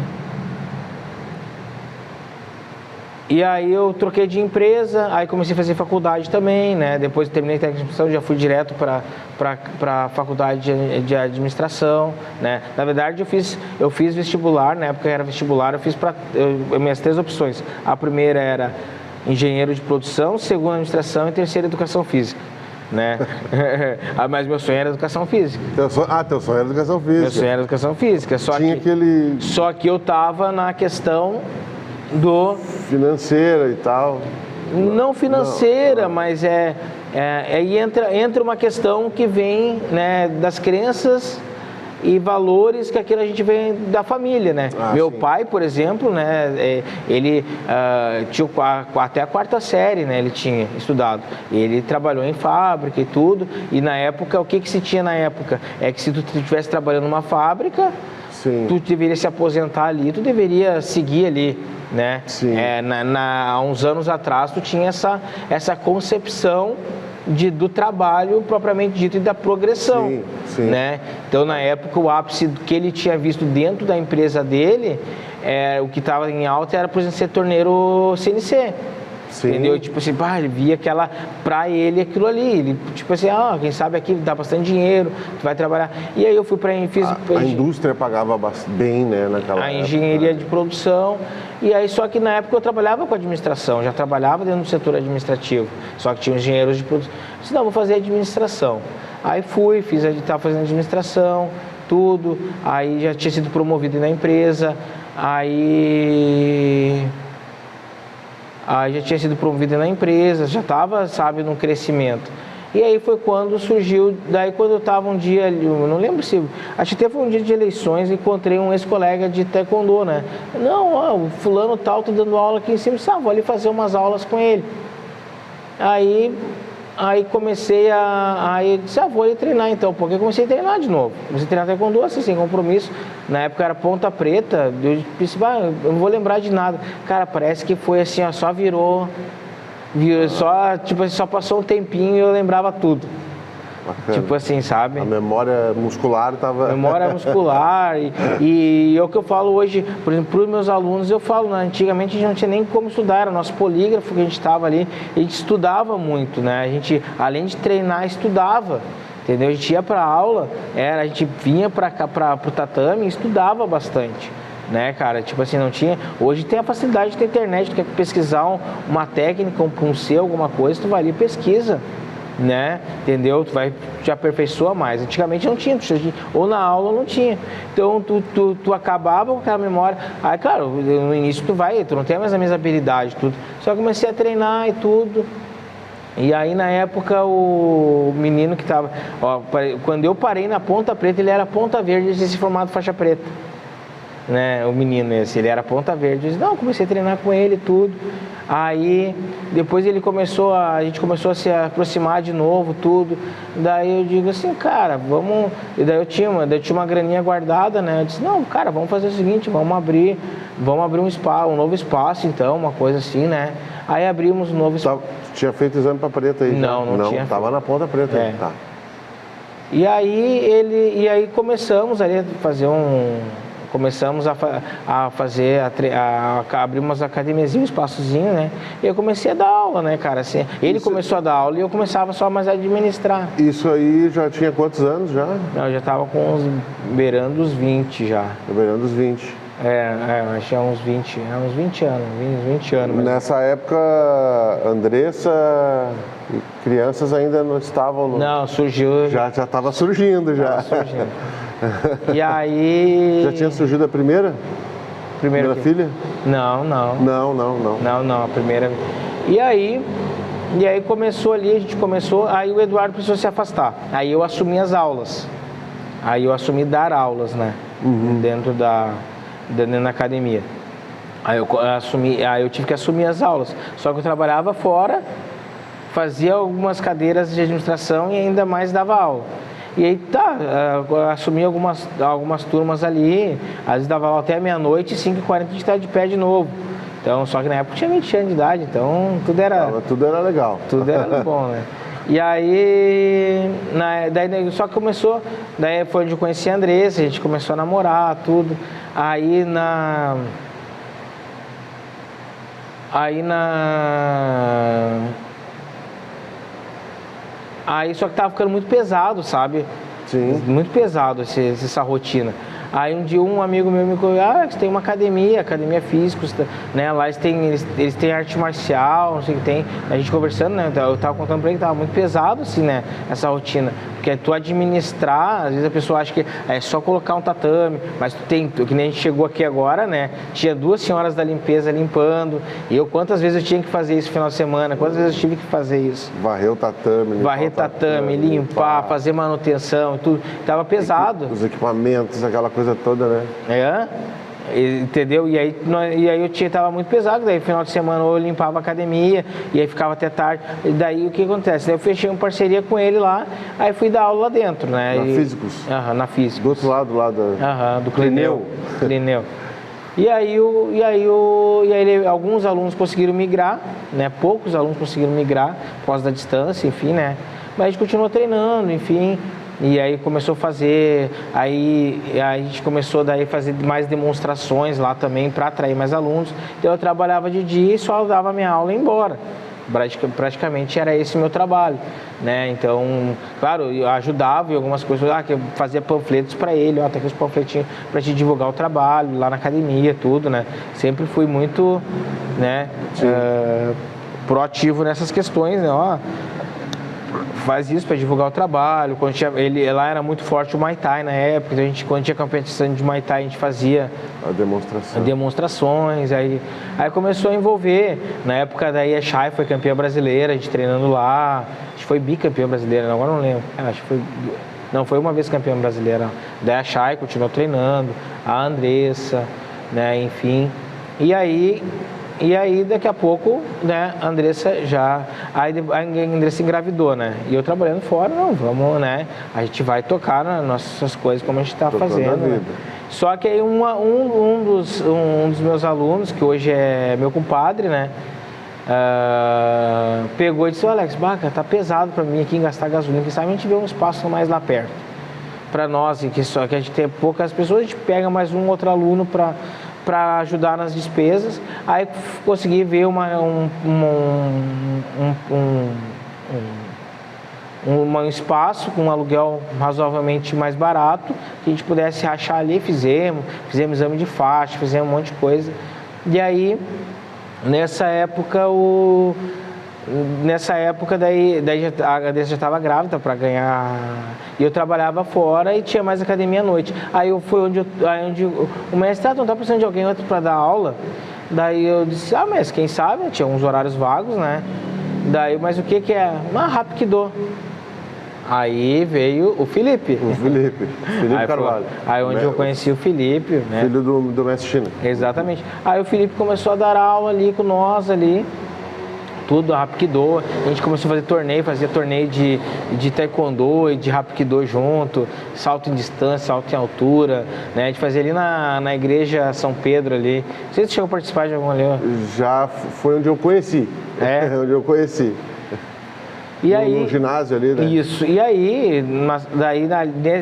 E aí eu troquei de empresa, aí comecei a fazer faculdade também, né? Depois que terminei técnico de administração, já fui direto para a faculdade de administração, né? Na verdade, eu fiz vestibular, na época era vestibular, eu fiz minhas 3 opções. A primeira era engenheiro de produção, segunda administração e terceira educação física, né? Mas meu sonho era educação física. Teu sonho era educação física. Meu sonho era educação física, só que eu tava na questão do... financeira e tal. Não financeira, mas aí entra uma questão que vem, né, das crenças e valores que aquilo a gente vem da família, né? Meu pai, por exemplo, né, ele tinha até a 4ª série, né, ele tinha estudado. Ele trabalhou em fábrica e tudo, e na época, o que se tinha na época? É que se tu estivesse trabalhando numa fábrica, sim, tu deveria se aposentar ali, tu deveria seguir ali, né? Sim. Há uns anos atrás, tu tinha essa concepção do trabalho propriamente dito e da progressão, sim, sim, né? Então, na época, o ápice que ele tinha visto dentro da empresa dele, o que estava em alta era, por exemplo, ser torneiro CNC. Sim. Entendeu? Tipo assim, ele via pra ele aquilo ali. Ele, tipo assim, quem sabe aqui dá bastante dinheiro, tu vai trabalhar. E aí eu fui a indústria pagava bem, né, naquela época. A engenharia de produção. E aí, só que na época eu trabalhava com administração, já trabalhava dentro do setor administrativo. Só que tinha engenheiros de produção. Eu disse, não, vou fazer administração. Aí estava fazendo administração, tudo. Aí já tinha sido promovido na empresa. Aí já tinha sido promovido na empresa, já estava, num crescimento. E aí foi quando surgiu, daí quando eu estava um dia, eu não lembro se, acho que até foi um dia de eleições, encontrei um ex-colega de taekwondo, né? Não, o fulano tal, tô dando aula aqui em cima, vou ali fazer umas aulas com ele. Aí comecei aí disse, vou ali treinar então, porque eu comecei a treinar de novo. Comecei a treinar taekwondo assim, sem compromisso. Na época era ponta preta, eu disse, eu não vou lembrar de nada. Cara, parece que foi assim, só virou, só passou um tempinho e eu lembrava tudo. Bacana. Tipo assim, sabe? A memória muscular estava... Memória muscular e é o que eu falo hoje, por exemplo, para os meus alunos, eu falo, né? Antigamente a gente não tinha nem como estudar, era o nosso polígrafo que a gente estava ali, a gente estudava muito, né? A gente, além de treinar, estudava, entendeu? A gente ia para aula, a gente vinha para o tatame e estudava bastante. Né, cara? Tipo assim, não tinha... Hoje tem a facilidade de ter internet, tu quer pesquisar uma técnica, um C, alguma coisa, tu vai ali e pesquisa, né? Entendeu? Tu vai te aperfeiçoa mais. Antigamente não tinha, ou na aula não tinha. Então tu acabava com aquela memória. Aí, claro, no início tu não tem mais a mesma habilidade, tudo. Só comecei a treinar e tudo. E aí, na época, o menino que tava... quando eu parei na ponta preta, ele era ponta verde, ele tinha se formado faixa preta. Né, o menino esse, ele era ponta verde. Eu disse, não, comecei a treinar com ele e tudo. Aí, depois a gente começou a se aproximar de novo, tudo. Daí eu digo assim, cara, vamos... E daí eu tinha uma graninha guardada, né? Eu disse, não, cara, vamos fazer o seguinte, vamos abrir um novo espaço, então, uma coisa assim, né? Aí abrimos um novo espaço. Tinha feito exame para preta aí? Não tinha. Tava na ponta preta. Tá. E aí começamos ali a fazer Começamos a abrir umas academias, um espaçozinho, né? E eu comecei a dar aula, né, cara? Assim, ele começou a dar aula e eu começava só mais a administrar. Isso aí já tinha quantos anos já? Não, eu já estava com beirando os 20 já. Beirando os 20. Acho que uns 20 anos. Nessa época, Andressa e crianças ainda não estavam... Não, surgiu... Já estava surgindo, já. E aí... Já tinha surgido a primeira? Primeira filha? Não, a primeira... E aí começou ali, aí o Eduardo precisou se afastar. Aí eu assumi as aulas. Aí eu assumi dar aulas, né? Dentro da academia. Aí eu tive que assumir as aulas. Só que eu trabalhava fora, fazia algumas cadeiras de administração e ainda mais dava aula. E aí assumi algumas turmas ali, às vezes dava aula até meia-noite, 5h40 a gente estava de pé de novo. Então, só que na época tinha 20 anos de idade, então tudo era... Tudo era legal. Tudo era bom, né? E aí, daí só começou, daí foi onde eu conheci a Andressa, a gente começou a namorar, tudo. Aí só que tava ficando muito pesado, sabe? Sim. Muito pesado essa rotina. Aí um dia um amigo meu me falou, você tem uma academia física, né? Lá eles têm arte marcial, não sei o que tem. A gente conversando, né? Eu tava contando pra ele que tava muito pesado, assim, né? Essa rotina. Porque tu administrar, às vezes a pessoa acha que é só colocar um tatame, mas tu tem, que nem a gente chegou aqui agora, né? Tinha 2 senhoras da limpeza limpando. E quantas vezes eu tinha que fazer isso no final de semana? Quantas vezes eu tive que fazer isso? Varrer o tatame, limpar, fazer manutenção e tudo. Tava pesado. Os equipamentos, aquela coisa toda, né? Entendeu? E aí eu tava muito pesado, daí final de semana eu limpava a academia, e aí ficava até tarde. E daí o que acontece? Daí eu fechei uma parceria com ele lá, aí fui dar aula lá dentro, né? Na Físicos? Na Físicos. Do outro lado lá do Clineu. E aí alguns alunos conseguiram migrar, né? Poucos alunos conseguiram migrar por causa da distância, enfim, né? Mas a gente continuou treinando, enfim. E aí começou a fazer, aí a gente começou daí a fazer mais demonstrações lá também para atrair mais alunos. Então eu trabalhava de dia e só dava minha aula e ia embora. Praticamente era esse o meu trabalho, né? Então, claro, eu ajudava em algumas coisas, que eu fazia panfletos para ele, tem aqui os panfletinhos para te divulgar o trabalho lá na academia, tudo, né? Sempre fui muito, né, proativo nessas questões, né? Faz isso para divulgar o trabalho. Lá era muito forte o Muay Thai na época, então quando tinha competição de Muay Thai a gente fazia demonstrações, aí começou a envolver. Na época daí a Chay foi campeã brasileira, a gente treinando lá, a gente foi bicampeã brasileira, agora não lembro, acho que foi uma vez campeã brasileira. Daí a Chay continuou treinando, a Andressa, né, enfim. E aí, daqui a pouco, né, a Andressa a Andressa engravidou, né? E eu trabalhando fora, vamos, né? A gente vai tocar nas nossas coisas como a gente está fazendo, né? Só que aí um dos meus alunos, que hoje é meu compadre, né? Pegou e disse, Alex, tá pesado para mim aqui em gastar gasolina, quem sabe a gente vê um espaço mais lá perto. Para nós, que a gente tem poucas pessoas, a gente pega mais um outro aluno para ajudar nas despesas. Aí consegui ver um espaço com um aluguel razoavelmente mais barato, que a gente pudesse rachar ali, fizemos exame de faixa, fizemos um monte de coisa. E aí, nessa época daí a Andressa já estava grávida para ganhar, e eu trabalhava fora e tinha mais academia à noite. Aí foi onde o mestre não está precisando de alguém outro para dar aula. Daí eu disse, mas quem sabe, tinha uns horários vagos, né? Daí, mas o que é? Rapkido. Aí veio o Felipe. Felipe Carvalho. Aí onde eu conheci o Felipe, né? Filho do mestre China. Exatamente. Aí o Felipe começou a dar aula ali com nós ali. Tudo, Rapkido, a gente começou a fazer torneio, fazia torneio de taekwondo e de Rapkido junto, salto em distância, salto em altura, né? A gente fazia ali na igreja São Pedro ali. Não sei se você chegou a participar de alguma ali. Já foi onde eu conheci. Onde eu conheci. E aí, no ginásio ali, né? Isso. E aí,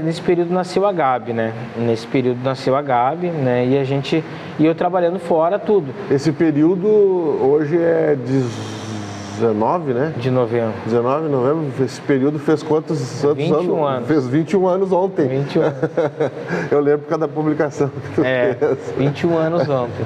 nesse período nasceu a Gabi, né? E eu trabalhando fora, tudo. Esse período hoje é 19, né? De novembro. 19 de novembro. Esse período fez quantos 21 anos? Fez 21 anos ontem. 21 anos. Eu lembro por causa da publicação que tu fez. 21 anos ontem.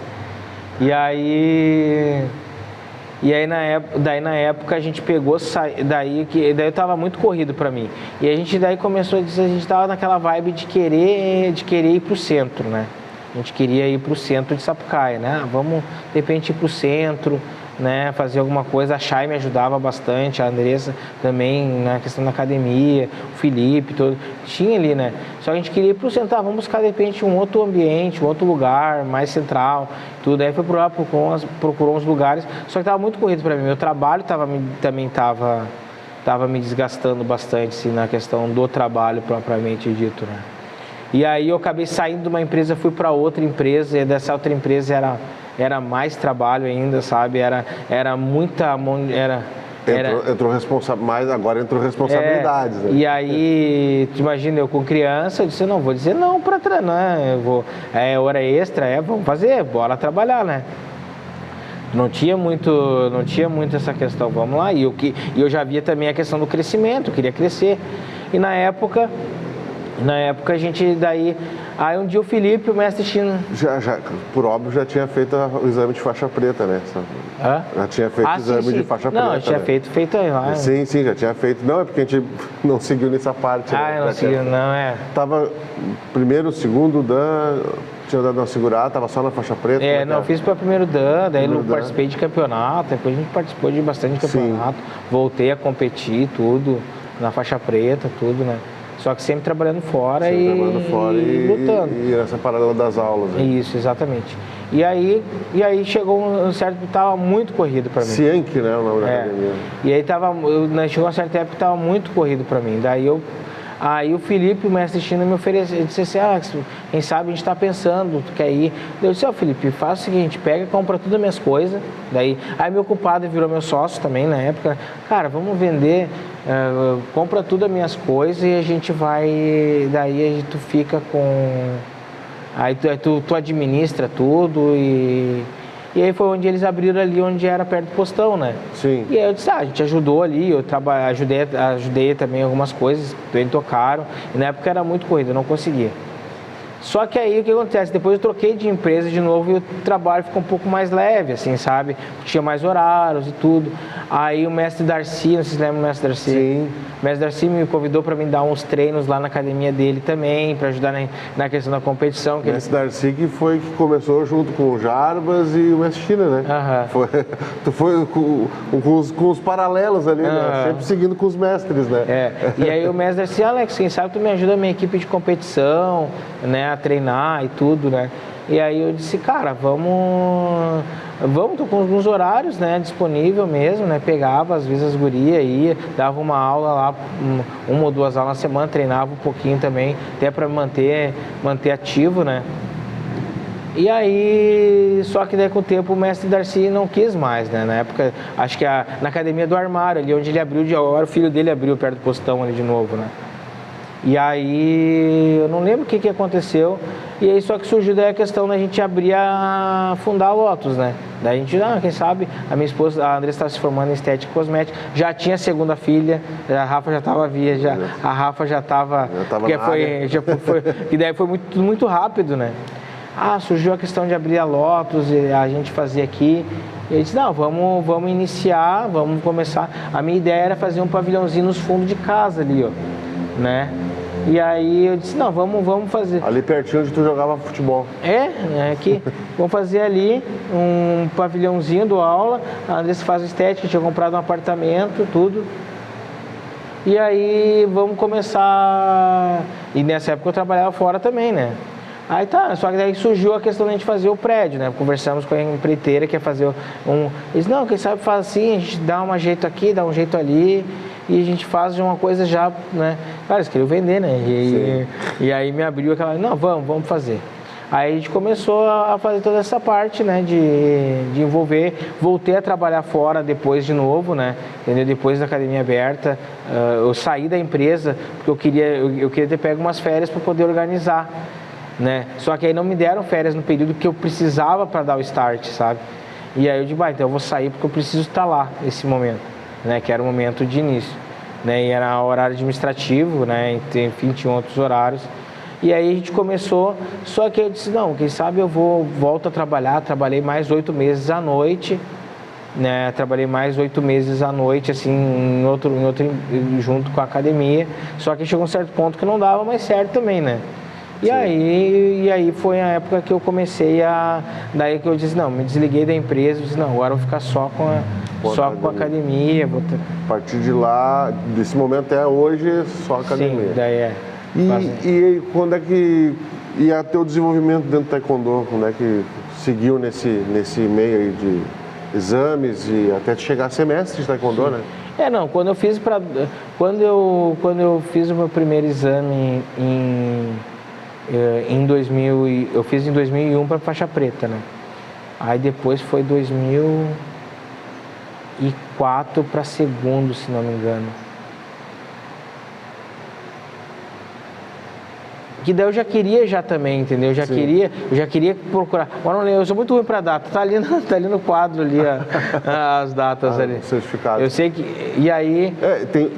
E aí na época a gente pegou, daí eu tava muito corrido para mim. E a gente daí começou a dizer, a gente tava naquela vibe de querer ir pro centro, né? A gente queria ir pro centro de Sapucaia, né? Vamos de repente ir pro centro, né, fazer alguma coisa. A Chay me ajudava bastante, a Andressa também na questão da academia, o Felipe, todo, tinha ali, né? Só que a gente queria ir pro centro, vamos buscar de repente um outro ambiente, um outro lugar mais central, tudo. Aí foi procurou uns lugares, só que estava muito corrido para mim. Meu trabalho também estava me desgastando bastante, assim, na questão do trabalho propriamente dito, né? E aí eu acabei saindo de uma empresa, fui para outra empresa, e dessa outra empresa era mais trabalho ainda, sabe? Agora entrou responsabilidades, né? E aí, tu imagina, eu com criança, eu disse, eu não vou dizer não para treinar, eu vou, hora extra, vamos fazer, bora trabalhar, né? Não tinha muito essa questão, vamos lá, e eu já via também a questão do crescimento, eu queria crescer, e na época a gente daí... Aí um dia o Felipe, o mestre China... Por óbvio, já tinha feito o exame de faixa preta, né? Já tinha feito o exame de faixa preta. Não, tinha feito lá. Sim, já tinha feito. Não, é porque a gente não seguiu nessa parte. Não seguiu, Tava primeiro, segundo Dan, tinha dado uma segurada, tava só na faixa preta. Eu fiz para primeiro Dan, daí eu participei de campeonato, depois a gente participou de bastante campeonato. Sim. Voltei a competir, tudo, na faixa preta, tudo, né? Só que sempre trabalhando fora e lutando. E essa paralela das aulas. Né? Isso, exatamente. E aí chegou um certo que estava muito corrido para mim. Cienque, né? O nome da academia. E aí chegou uma certa época que estava muito corrido para mim. Aí o Felipe, o mestre China, me ofereceu, ele disse assim, quem sabe a gente está pensando, tu quer ir? Eu disse, Felipe, faz o seguinte, pega e compra tudo as minhas coisas. Aí meu compadre virou meu sócio também na época. Cara, vamos vender, compra tudo as minhas coisas e a gente vai, daí tu fica com... Aí tu administra tudo e aí foi onde eles abriram ali, onde era perto do postão, né? Sim. E aí eu disse, a gente ajudou ali, eu ajudei também algumas coisas, eles tocaram. E na época era muito corrido, eu não conseguia. Só que aí o que acontece? Depois eu troquei de empresa de novo e o trabalho ficou um pouco mais leve, assim, sabe? Tinha mais horários e tudo. Aí o mestre Darcy, não sei se lembra do mestre Darcy? Sim. O mestre Darcy me convidou para mim dar uns treinos lá na academia dele também, para ajudar na questão da competição. O mestre Darcy que começou junto com o Jarbas e o mestre China, né? Tu foi com os paralelos ali, né? Sempre seguindo com os mestres, né? E aí o mestre Darcy, Alex, quem sabe tu me ajuda a minha equipe de competição, né? A treinar e tudo, né? E aí eu disse, cara, vamos, tô com alguns horários, né, disponível mesmo, né, pegava, às vezes as gurias ia, dava uma aula lá, uma ou duas aulas na semana, treinava um pouquinho também, até para manter ativo, né. E aí, só que daí com o tempo o mestre Darcy não quis mais, né, na época, acho que na academia do Armário, ali onde ele abriu, agora o filho dele abriu perto do postão ali de novo, né. E aí, eu não lembro o que aconteceu, e aí só que surgiu daí a questão da gente fundar a Lotus, né? Daí a gente, quem sabe, a minha esposa, a Andressa estava se formando em estética e cosmética, já tinha a segunda filha, a Rafa já estava a Rafa já estava, porque e daí foi tudo muito rápido, né? Surgiu a questão de abrir a Lotus, e a gente fazia aqui, e eu disse, vamos iniciar, vamos começar. A minha ideia era fazer um pavilhãozinho nos fundos de casa ali, ó, né? E aí eu disse, vamos fazer. Ali pertinho onde tu jogava futebol. Aqui. Vamos fazer ali um pavilhãozinho do aula. A Andressa faz estética, tinha comprado um apartamento, tudo. E aí vamos começar. E nessa época eu trabalhava fora também, né? Aí só que daí surgiu a questão de a gente fazer o prédio, né? Conversamos com a empreiteira que ia fazer Eles, quem sabe faz assim, a gente dá um jeito aqui, dá um jeito ali. E a gente faz de uma coisa já, né? Cara, eles queriam vender, né? E aí me abriu aquela, vamos fazer. Aí a gente começou a fazer toda essa parte, né? De envolver. Voltei a trabalhar fora depois de novo, né? Entendeu? Depois da academia aberta. Eu saí da empresa porque eu queria ter pego umas férias para poder organizar, né? Só que aí não me deram férias no período que eu precisava para dar o start, sabe? E aí eu disse, então eu vou sair porque eu preciso estar lá nesse momento, né, que era o momento de início, né, e era horário administrativo, né, enfim, tinha outros horários. E aí a gente começou, só que eu disse, quem sabe eu volto a trabalhar, trabalhei mais 8 meses à noite, né, assim, junto com a academia, só que chegou um certo ponto que não dava mais certo também, né. E aí foi a época que eu comecei daí que eu disse, me desliguei da empresa, disse, agora eu vou ficar só com a academia. A partir de lá, desse momento até hoje, só academia. Sim, daí E quando é que ia ter o desenvolvimento dentro do Taekwondo? Quando é que seguiu nesse meio aí de exames e até chegar a ser mestre de Taekwondo, né? Quando eu fiz o meu primeiro exame em 2000, eu fiz em 2001 para faixa preta, né? Aí depois foi 2000 4 para segundo, se não me engano. Que daí eu já queria também, entendeu? Eu já queria procurar. Agora, eu sou muito ruim para data. Tá ali no quadro ali as datas ali. Certificado. Eu sei que... E aí...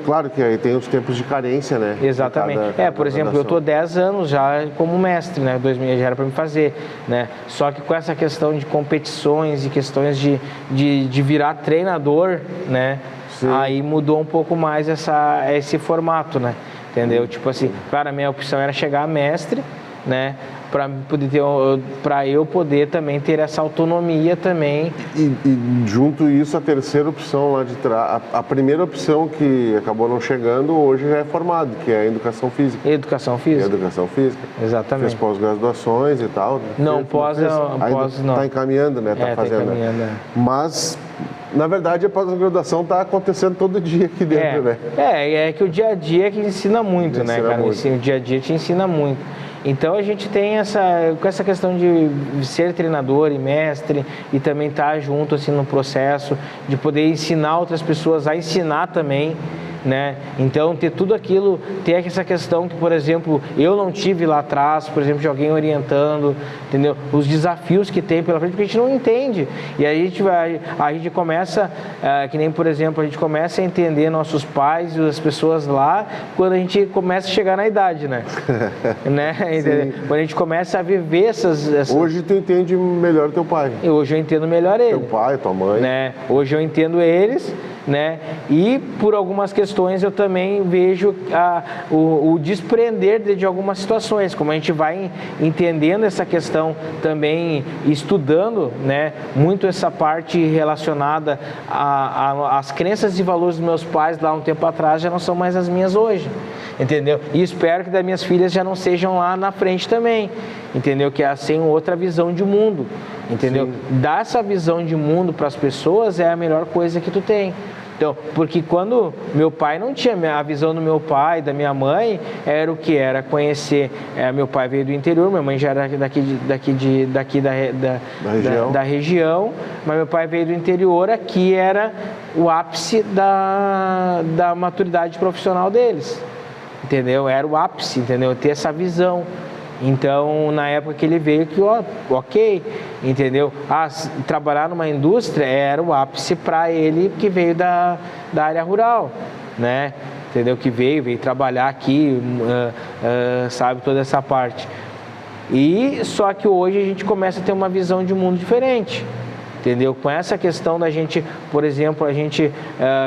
claro que aí tem os tempos de carência, né? Exatamente. Por exemplo, eu tô 10 anos já como mestre, né? 2000 já era para me fazer, né? Só que com essa questão de competições e questões de virar treinador, né? Sim. Aí mudou um pouco mais esse formato, né? Entendeu? Tipo assim, claro, a minha opção era chegar a mestre, né? Para eu poder também ter essa autonomia também. E junto isso, a terceira opção lá de trás, a primeira opção que acabou não chegando, hoje já é formado, que é a educação física. Educação física. Educação física. Exatamente. Fez pós-graduações e tal. Não, pós não. Está encaminhando, né? Está fazendo. Tá encaminhando, Mas... Na verdade, a pós-graduação está acontecendo todo dia aqui dentro, né? É que o dia a dia que ensina muito, né, cara? Muito. O dia a dia te ensina muito. Então, a gente tem essa questão de ser treinador e mestre e também estar junto, assim, no processo de poder ensinar outras pessoas a ensinar também, né? Então, ter tudo aquilo, ter essa questão que, por exemplo, eu não tive lá atrás, por exemplo, de alguém orientando, entendeu? Os desafios que tem pela frente, porque a gente não entende. E aí a gente começa, que nem, por exemplo, a gente começa a entender nossos pais e as pessoas lá quando a gente começa a chegar na idade, né? Né? Quando a gente começa a viver essas... Hoje tu entende melhor teu pai. Hoje eu entendo melhor ele. Teu pai, tua mãe. Né? Hoje eu entendo eles, né? E por algumas questões eu também vejo o desprender de algumas situações, como a gente vai entendendo essa questão também, estudando, né, muito essa parte relacionada às crenças e valores dos meus pais lá um tempo atrás já não são mais as minhas hoje, entendeu? E espero que das minhas filhas já não sejam lá na frente também, entendeu? Que é assim outra visão de mundo, entendeu? Sim. Dar essa visão de mundo para as pessoas é a melhor coisa que tu tem. Então, porque quando meu pai não tinha, a visão do meu pai, da minha mãe, era o que? Era conhecer, meu pai veio do interior, minha mãe já era da região, mas meu pai veio do interior, aqui era o ápice da maturidade profissional deles, entendeu? Era o ápice, entendeu? Ter essa visão. Então, na época que ele veio, ok, entendeu? Trabalhar numa indústria era o ápice para ele, que veio da área rural, né? Entendeu? Que veio trabalhar aqui, sabe, toda essa parte. E só que hoje a gente começa a ter uma visão de mundo diferente. Entendeu? Com essa questão da gente, por exemplo, a gente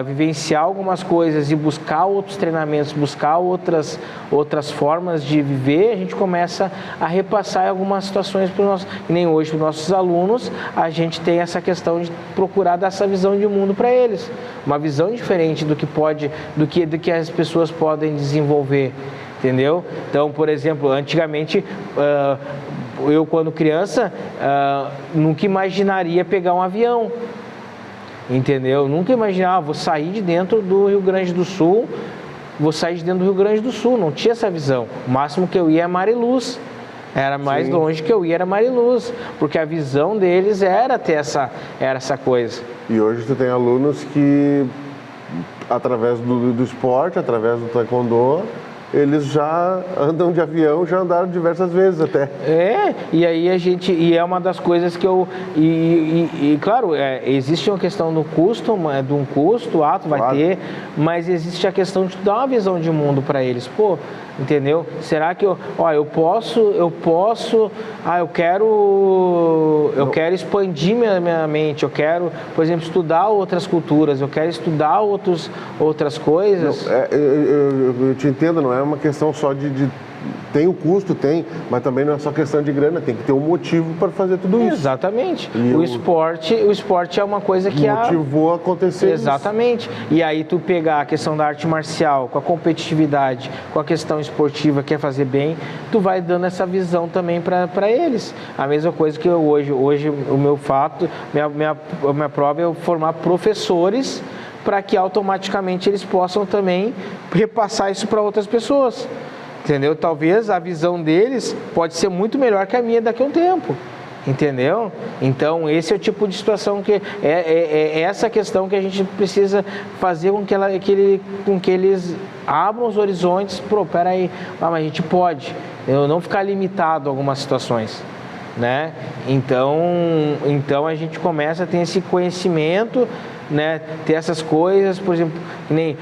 vivenciar algumas coisas e buscar outros treinamentos, buscar outras formas de viver, a gente começa a repassar algumas situações para os nossos, que nem hoje para os nossos alunos, a gente tem essa questão de procurar dar essa visão de mundo para eles, uma visão diferente do que as pessoas podem desenvolver, entendeu? Então, por exemplo, antigamente eu, quando criança, nunca imaginaria pegar um avião, entendeu? Nunca imaginava, vou sair de dentro do Rio Grande do Sul, não tinha essa visão. O máximo que eu ia é Mariluz, era mais longe que eu ia era Mariluz, porque a visão deles era ter essa coisa. E hoje tu tem alunos que, através do esporte, através do taekwondo, eles já andam de avião, já andaram diversas vezes até. E aí e é uma das coisas que eu, claro, existe uma questão do custo, de um custo, vai ter, mas existe a questão de dar uma visão de mundo para eles, entendeu? Será que eu quero expandir minha mente, eu quero, por exemplo, estudar outras culturas, eu quero estudar outras coisas. Eu te entendo, não é uma questão só de tem o custo, mas também não é só questão de grana, tem que ter um motivo para fazer tudo isso. Exatamente. O esporte é uma coisa que motivou a acontecer. Exatamente. Isso. E aí tu pegar a questão da arte marcial, com a competitividade, com a questão esportiva, quer fazer bem, tu vai dando essa visão também para eles. A mesma coisa que hoje o meu fato, minha prova é eu formar professores para que automaticamente eles possam também repassar isso para outras pessoas. Entendeu? Talvez a visão deles pode ser muito melhor que a minha daqui a um tempo. Entendeu? Então, esse é o tipo de situação que é essa questão que a gente precisa fazer com que eles abram os horizontes. Peraí, mas a gente pode, eu não ficar limitado a algumas situações, né? Então a gente começa a ter esse conhecimento, né? Ter essas coisas, por exemplo, nem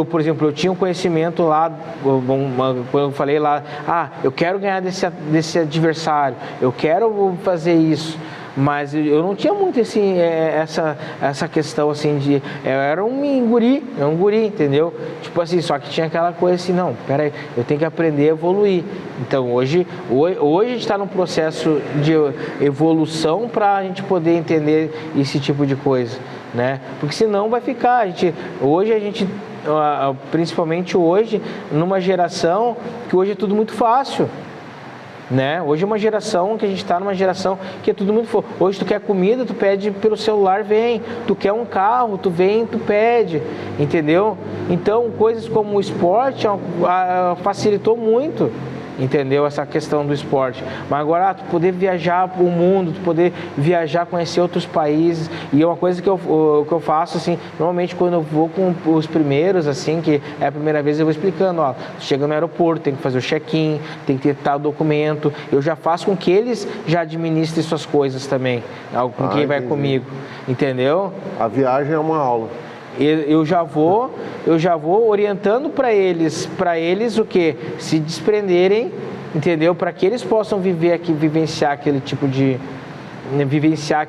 por exemplo, eu tinha um conhecimento lá, quando eu falei lá, eu quero ganhar desse adversário, eu quero fazer isso, mas eu não tinha muito assim, essa questão assim de, eu era um guri, entendeu? Tipo assim, só que tinha aquela coisa assim, não, peraí, eu tenho que aprender a evoluir. Então hoje a gente está num processo de evolução para a gente poder entender esse tipo de coisa, né? Porque senão vai ficar, principalmente hoje, numa geração que hoje é tudo muito fácil, né? Hoje é uma geração que a gente está numa geração que é tudo muito fácil. Hoje tu quer comida, tu pede pelo celular, vem. Tu quer um carro, tu vem, tu pede, entendeu? Então coisas como o esporte facilitou muito, entendeu? Essa questão do esporte. Mas agora, tu poder viajar o mundo, tu poder viajar, conhecer outros países. E é uma coisa que eu faço, assim, normalmente quando eu vou com os primeiros, assim, que é a primeira vez, eu vou explicando, chega no aeroporto, tem que fazer o check-in, tem que ter tal documento. Eu já faço com que eles já administrem suas coisas também, com quem vai comigo, entendeu? A viagem é uma aula. Eu já vou orientando para eles o que? Se desprenderem, entendeu? Para que eles possam vivenciar aquele tipo de... vivenciar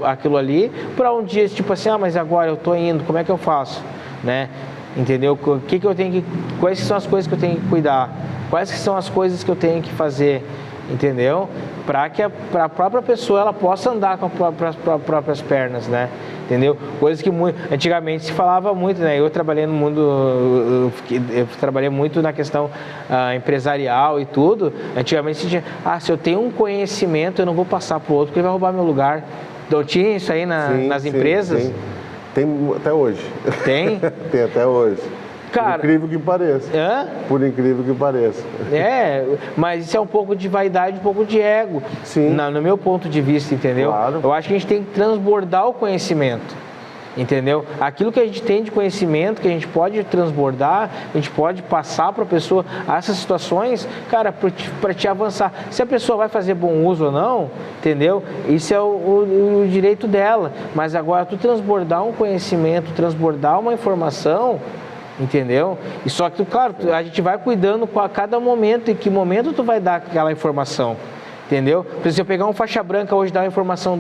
aquilo ali, para um dia, tipo assim, mas agora eu estou indo, como é que eu faço? Né? Entendeu? Quais são as coisas que eu tenho que cuidar? Quais que são as coisas que eu tenho que fazer? Entendeu? Para que a própria pessoa ela possa andar com as próprias pernas, né? Entendeu? Coisas que antigamente se falava muito, né? Eu trabalhei no mundo, eu trabalhei muito na questão empresarial e tudo. Antigamente se tinha, se eu tenho um conhecimento, eu não vou passar para o outro porque ele vai roubar meu lugar. Então tinha isso aí nas empresas? Sim. Tem até hoje. Tem? Tem até hoje. Cara, por incrível que pareça. Por incrível que pareça. Mas isso é um pouco de vaidade, um pouco de ego. Sim. No meu ponto de vista, entendeu? Claro. Eu acho que a gente tem que transbordar o conhecimento, entendeu? Aquilo que a gente tem de conhecimento, que a gente pode transbordar, a gente pode passar para a pessoa essas situações, cara, para te avançar. Se a pessoa vai fazer bom uso ou não, entendeu? Isso é o direito dela. Mas agora, tu transbordar um conhecimento, transbordar uma informação, entendeu? E só que, claro, a gente vai cuidando a cada momento, em que momento tu vai dar aquela informação, entendeu? Por exemplo, se eu pegar um faixa branca hoje e dar uma informação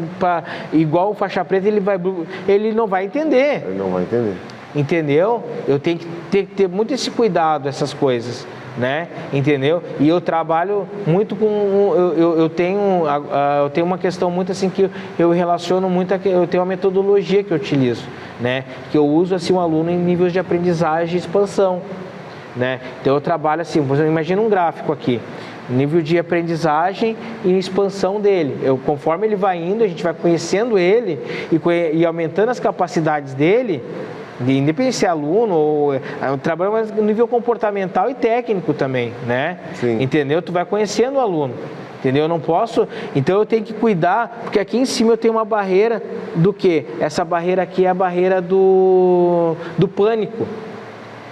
igual o faixa preta, ele não vai entender. Ele não vai entender. Entendeu? Eu tenho que ter muito esse cuidado, essas coisas, né? Entendeu? E eu trabalho muito com... Eu tenho uma questão muito assim que eu relaciono muito, eu tenho uma metodologia que eu utilizo, né? Que eu uso assim um aluno em níveis de aprendizagem e expansão, né? Então eu trabalho assim, por exemplo, imagina um gráfico aqui, nível de aprendizagem e expansão dele. Conforme ele vai indo, a gente vai conhecendo ele e aumentando as capacidades dele, independente se é aluno ou trabalho mais no nível comportamental e técnico também, né? Sim. Entendeu? Tu vai conhecendo o aluno, entendeu? Eu não posso, então eu tenho que cuidar, porque aqui em cima eu tenho uma barreira do quê? Essa barreira aqui é a barreira do pânico.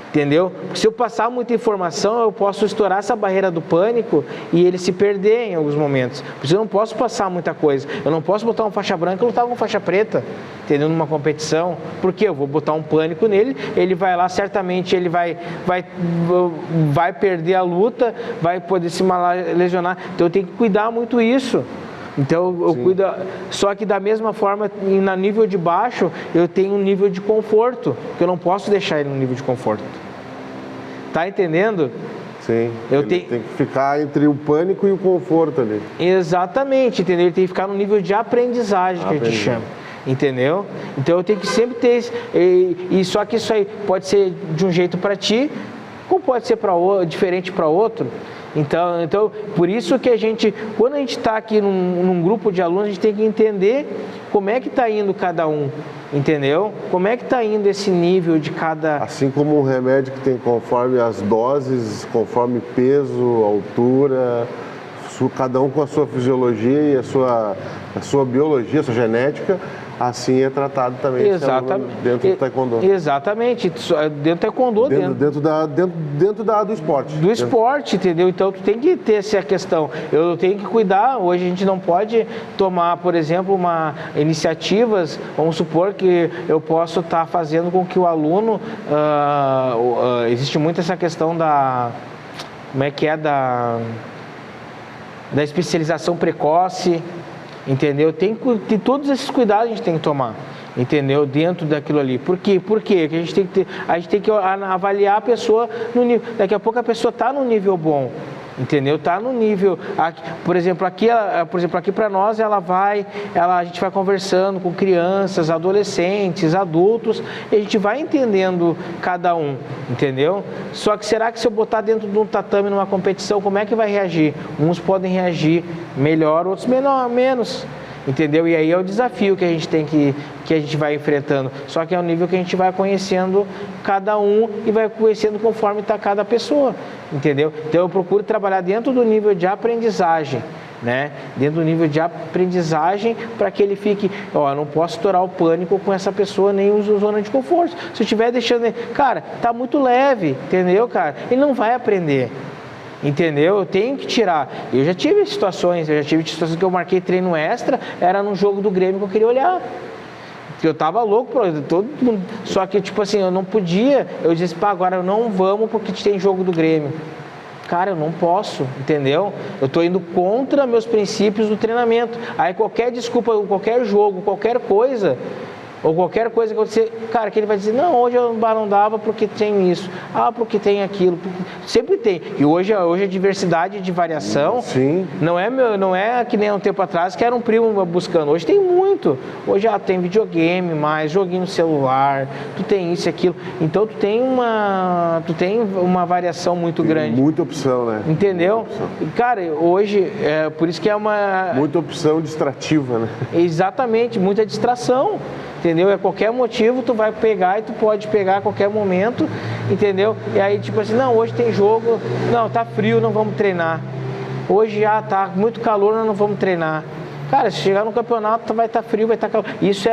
Entendeu? Se eu passar muita informação, eu posso estourar essa barreira do pânico e ele se perder em alguns momentos. Por isso eu não posso passar muita coisa. Eu não posso botar uma faixa branca e lutar com faixa preta, entendeu? Numa competição. Porque eu vou botar um pânico nele, ele vai lá, certamente ele vai perder a luta, vai poder se lesionar. Então eu tenho que cuidar muito isso. Então eu cuido, só que da mesma forma, no nível de baixo, eu tenho um nível de conforto, que eu não posso deixar ele no nível de conforto. Tá entendendo? Sim, tem que ficar entre o pânico e o conforto ali. Exatamente, entendeu? Ele tem que ficar no nível de aprendizagem, que a gente chama. Entendeu? Então eu tenho que sempre ter isso. E só que isso aí pode ser de um jeito para ti, como pode ser diferente para outro. Então, por isso que quando a gente está aqui num grupo de alunos, a gente tem que entender como é que está indo cada um, entendeu? Como é que está indo esse nível de cada... Assim como um remédio que tem conforme as doses, conforme peso, altura, cada um com a sua fisiologia e a sua biologia, a sua genética, assim é tratado também dentro do taekwondo. Exatamente, dentro do taekwondo. Dentro do esporte. Do esporte, entendeu? Então tu tem que ter essa questão. Eu tenho que cuidar, hoje a gente não pode tomar, por exemplo, iniciativas, vamos supor que eu posso estar fazendo com que o aluno, existe muito essa questão da especialização precoce, entendeu? Tem todos esses cuidados a gente tem que tomar, entendeu? Dentro daquilo ali. Por quê? Porque a gente tem que avaliar a pessoa no nível. Daqui a pouco a pessoa está no nível bom, entendeu? Está no nível. Por exemplo, aqui para nós a gente vai conversando com crianças, adolescentes, adultos, e a gente vai entendendo cada um, entendeu? Só que será que se eu botar dentro de um tatame numa competição, como é que vai reagir? Uns podem reagir melhor, outros menos. Entendeu? E aí é o desafio que a gente que a gente vai enfrentando. Só que é o nível que a gente vai conhecendo cada um e vai conhecendo conforme está cada pessoa, entendeu? Então eu procuro trabalhar dentro do nível de aprendizagem, né? Dentro do nível de aprendizagem para que ele fique, eu não posso estourar o pânico com essa pessoa nem uso zona de conforto. Se eu estiver deixando ele, cara, tá muito leve, entendeu, cara? Ele não vai aprender. Entendeu? Eu tenho que tirar. Eu já tive situações que eu marquei treino extra, era no jogo do Grêmio que eu queria olhar. Eu tava louco, todo mundo. Só que, tipo assim, eu não podia. Eu disse, agora não vamos porque tem jogo do Grêmio. Cara, eu não posso, entendeu? Eu tô indo contra meus princípios do treinamento. Aí qualquer desculpa, qualquer jogo, qualquer coisa, ou qualquer coisa que acontecer, cara, que ele vai dizer, não, hoje eu não dava porque tem isso, porque tem aquilo, sempre tem. E hoje a diversidade de variação, sim, não é que nem um tempo atrás que era um primo buscando, hoje tem muito. Hoje tem videogame, mais joguinho no celular, tu tem isso e aquilo, então tu tem uma variação muito grande. Muita opção, né? Entendeu? Opção. Cara, hoje, por isso que é muita opção distrativa, né? Exatamente, muita distração. Entendeu? É qualquer motivo, tu vai pegar e tu pode pegar a qualquer momento, entendeu? E aí, tipo assim, não, hoje tem jogo, não, tá frio, não vamos treinar. Hoje já tá muito calor, nós não vamos treinar. Cara, se chegar no campeonato vai estar frio, vai estar calor. Isso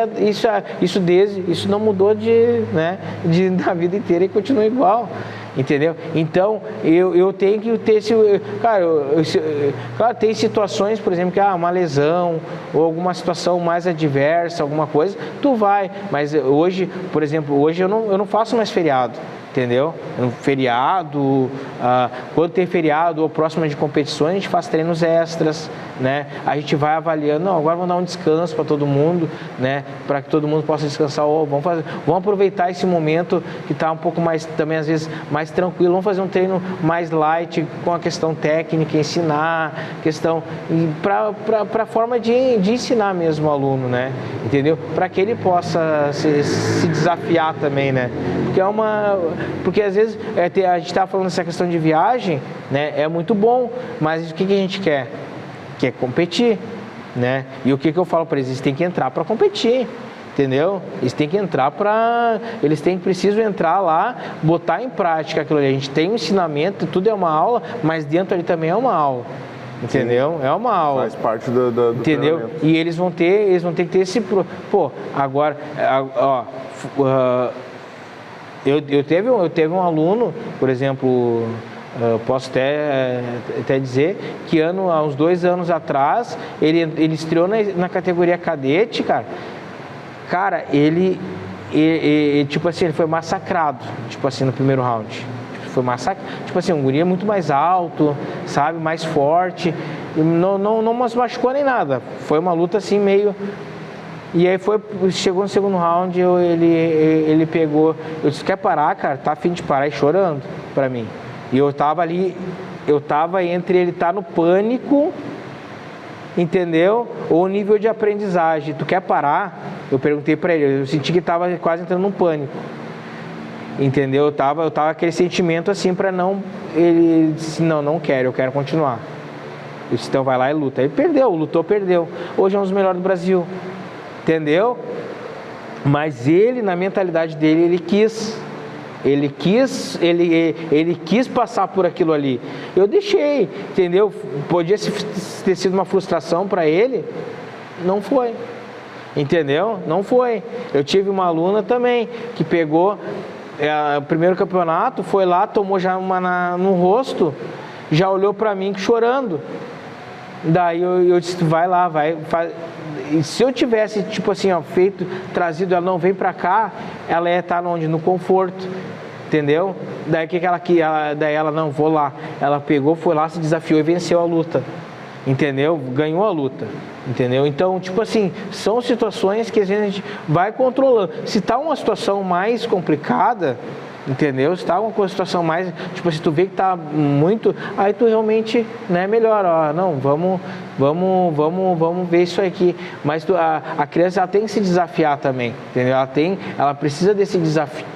não mudou da vida inteira e continua igual. Entendeu? Então, eu tenho que ter esse... Cara, claro, tem situações, por exemplo, que uma lesão ou alguma situação mais adversa, alguma coisa, tu vai. Mas hoje, por exemplo, hoje eu não faço mais feriado. Entendeu? Feriado, quando tem feriado ou próxima de competições, a gente faz treinos extras, né? A gente vai avaliando, não, agora vamos dar um descanso para todo mundo, né? Para que todo mundo possa descansar, vamos aproveitar esse momento que está um pouco mais, também às vezes, mais tranquilo, vamos fazer um treino mais light com a questão técnica, ensinar, para a forma de ensinar mesmo o aluno, né? Entendeu? Para que ele possa se desafiar também, né? Porque às vezes a gente está falando dessa questão de viagem, né? É muito bom, mas o que a gente quer? Quer competir, né? E o que eu falo para eles? Eles têm que entrar para competir, entendeu? Eles têm que precisam entrar lá, botar em prática aquilo ali. A gente tem um ensinamento, tudo é uma aula, mas dentro ali também é uma aula. Entendeu? É uma aula. Faz parte do entendeu? E eles vão ter que ter esse... agora, eu teve um aluno, por exemplo, posso até dizer que há uns 2 anos atrás, ele estreou na categoria cadete, cara. Cara, ele tipo assim, ele foi massacrado, tipo assim, no primeiro round. Foi massacrado, tipo assim, um guri muito mais alto, sabe, mais forte, não machucou nem nada. Foi uma luta assim meio... E aí chegou no segundo round, ele pegou, eu disse, quer parar, cara? Tá a fim de parar, e chorando pra mim. E eu tava entre ele tá no pânico, entendeu? Ou nível de aprendizagem. Tu quer parar? Eu perguntei pra ele, eu senti que tava quase entrando num pânico. Entendeu? Eu tava aquele sentimento assim pra não... Ele disse, não quero, eu quero continuar. Eu disse, então vai lá e luta. Ele perdeu. Hoje é um dos melhores do Brasil. Entendeu? Mas ele, na mentalidade dele, ele quis. ele quis passar por aquilo ali. Eu deixei, entendeu? Podia ter sido uma frustração para ele, não foi. Entendeu? Não foi. Eu tive uma aluna também que pegou o primeiro campeonato, foi lá, tomou já uma no rosto, já olhou para mim chorando. Daí eu disse, vai lá, vai. E se eu tivesse, tipo assim, ó, trazido ela, não, vem pra cá, ela ia estar onde? No conforto, entendeu? Daí daí ela, não, vou lá. Ela pegou, foi lá, se desafiou e venceu a luta, entendeu? Ganhou a luta, entendeu? Então, tipo assim, são situações que às vezes a gente vai controlando. Se tá uma situação mais complicada, entendeu? Se tá uma situação mais, tipo, se tu vê que tá muito, aí tu realmente, né, melhor, ó, não, vamos ver isso aqui. Mas a criança, ela tem que se desafiar também, entendeu? Ela precisa desse desafio.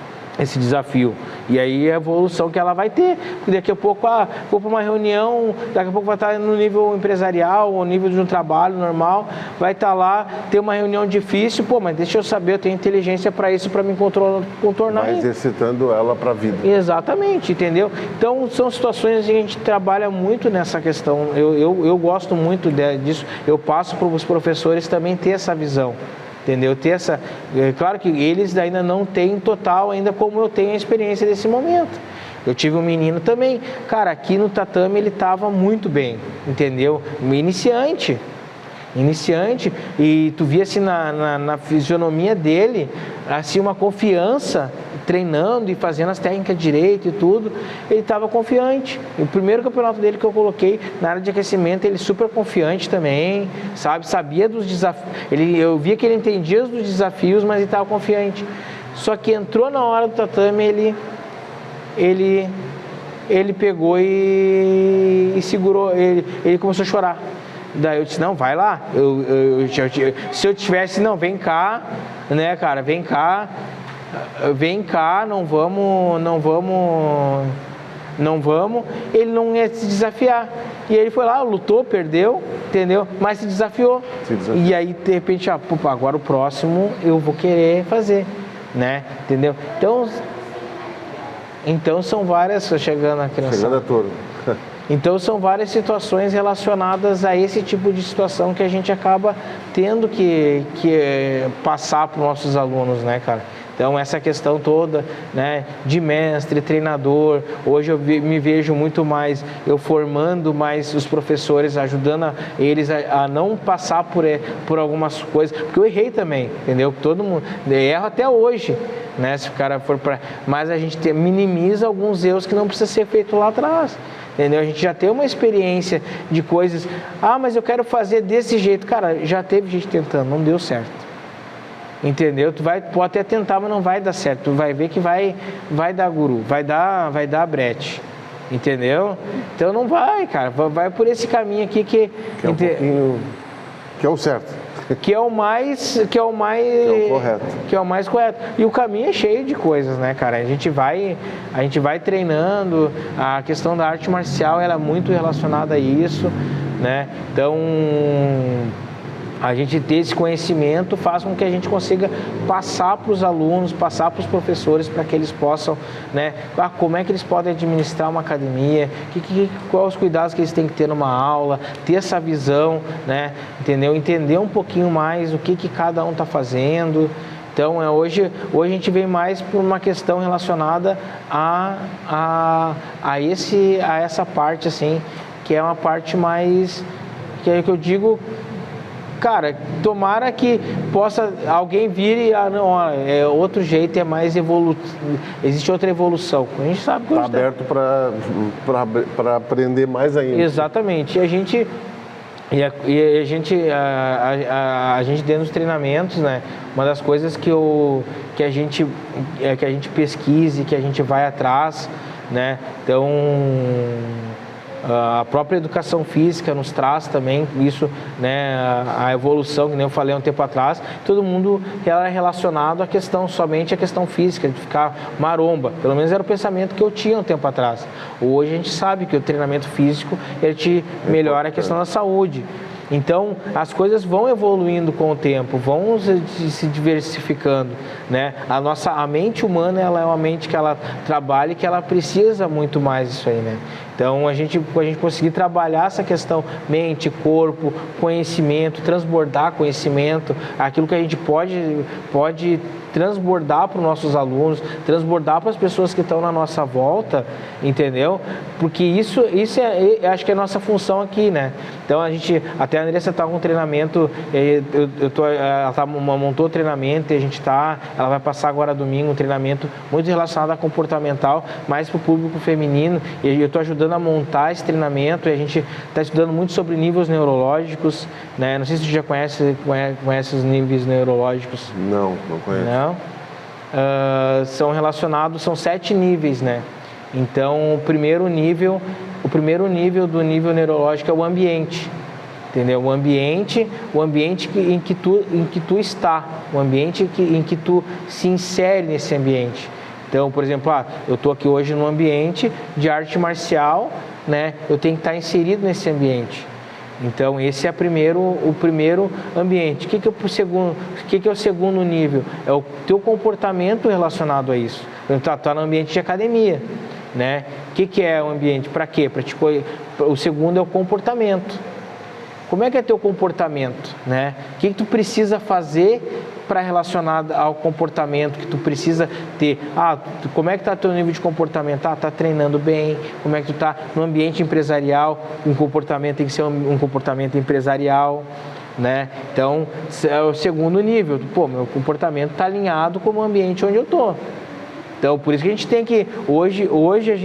E aí é a evolução que ela vai ter. Porque daqui a pouco, vou para uma reunião, daqui a pouco vai estar no nível empresarial, ou no nível de um trabalho normal, vai estar lá, ter uma reunião difícil, mas deixa eu saber, eu tenho inteligência para isso, para me contornar. Vai exercitando ela para a vida. Exatamente, entendeu? Então, são situações que a gente trabalha muito nessa questão. Eu gosto muito disso. Eu passo para os professores também ter essa visão. Entendeu? Claro que eles ainda não têm total, ainda como eu tenho a experiência desse momento. Eu tive um menino também, cara, aqui no tatame ele estava muito bem, entendeu? Iniciante, e tu via assim na fisionomia dele, assim, uma confiança, treinando e fazendo as técnicas direito e tudo, ele estava confiante. E o primeiro campeonato dele que eu coloquei na área de aquecimento, ele super confiante também, sabe? Sabia dos desafios, eu via que ele entendia dos desafios, mas ele estava confiante. Só que entrou na hora do tatame, ele pegou e segurou, ele começou a chorar. Daí eu disse, não, vai lá. Se eu tivesse, não, vem cá, né, cara, vem cá, não vamos. Ele não ia se desafiar. E ele foi lá, lutou, perdeu, entendeu? Mas se desafiou. E aí, de repente, agora o próximo eu vou querer fazer, né? Entendeu? Então são várias, chegando a criança. Chegando a turma. Então são várias situações relacionadas a esse tipo de situação que a gente acaba tendo que passar para os nossos alunos, né, cara? Então essa questão toda, né, de mestre, treinador, hoje eu me vejo muito mais, eu formando mais os professores, ajudando eles a não passar por algumas coisas, porque eu errei também, entendeu? Todo mundo, erro até hoje, né, se o cara for mas a gente minimiza alguns erros que não precisa ser feito lá atrás. Entendeu? A gente já tem uma experiência de coisas, mas eu quero fazer desse jeito. Cara, já teve gente tentando, não deu certo. Entendeu? Pode até tentar, mas não vai dar certo. Tu vai ver que vai dar guru, vai dar brete. Entendeu? Então não vai, cara. Vai por esse caminho aqui que é um pouquinho, que é o certo. Que é o mais correto. Que é o mais correto. E o caminho é cheio de coisas, né, cara? A gente vai treinando. A questão da arte marcial, ela é muito relacionada a isso, né? Então, a gente ter esse conhecimento faz com que a gente consiga passar para os alunos, passar para os professores, para que eles possam, né, como é que eles podem administrar uma academia, quais os cuidados que eles têm que ter numa aula, ter essa visão, né, entendeu? Entender um pouquinho mais o que cada um está fazendo. Então, hoje a gente vem mais por uma questão relacionada a essa parte, assim, que é uma parte mais, que é que eu digo. Cara, tomara que possa alguém vir e é outro jeito, é mais existe outra evolução. A gente sabe que está aberto para aprender mais ainda. Exatamente. E a gente dentro dos treinamentos, né? Uma das coisas que a gente pesquise, que a gente vai atrás, né? Então, a própria educação física nos traz também isso, né, a evolução, que nem eu falei um tempo atrás, todo mundo era relacionado somente à questão física, de ficar maromba, pelo menos era o pensamento que eu tinha um tempo atrás. Hoje a gente sabe que o treinamento físico, ele te melhora a questão da saúde. Então, as coisas vão evoluindo com o tempo, vão se diversificando, né? A mente humana, ela é uma mente que ela trabalha e que ela precisa muito mais disso aí, né? Então, a gente conseguir trabalhar essa questão mente, corpo, conhecimento, transbordar conhecimento, aquilo que a gente pode transbordar para os nossos alunos, transbordar para as pessoas que estão na nossa volta, entendeu? Porque isso acho que é a nossa função aqui, né? Então, até a Andressa está com um treinamento, ela montou o treinamento e ela vai passar agora domingo um treinamento muito relacionado a comportamental, mais para o público feminino, e eu estou ajudando a montar esse treinamento, e a gente está estudando muito sobre níveis neurológicos, né? Não sei se você já conhece os níveis neurológicos. Não conheço. Não? São 7 níveis, né? Então, o primeiro nível do nível neurológico é o ambiente, entendeu? O ambiente em que tu está, o ambiente em que tu se insere nesse ambiente. Então, por exemplo, eu estou aqui hoje num ambiente de arte marcial, né? Eu tenho que estar inserido nesse ambiente. Então, esse é o primeiro ambiente. O que é o segundo nível? É o teu comportamento relacionado a isso. Tu está no ambiente de academia, né? O que é o ambiente? Para quê? O segundo é o comportamento. Como é que é teu comportamento, né? O que tu precisa fazer para relacionar ao comportamento que tu precisa ter? Como é que está teu nível de comportamento? Tá treinando bem? Como é que tu está no ambiente empresarial? Um comportamento tem que ser um comportamento empresarial, né? Então, é o segundo nível. Meu comportamento está alinhado com o ambiente onde eu estou. Então, por isso que a gente tem que, hoje a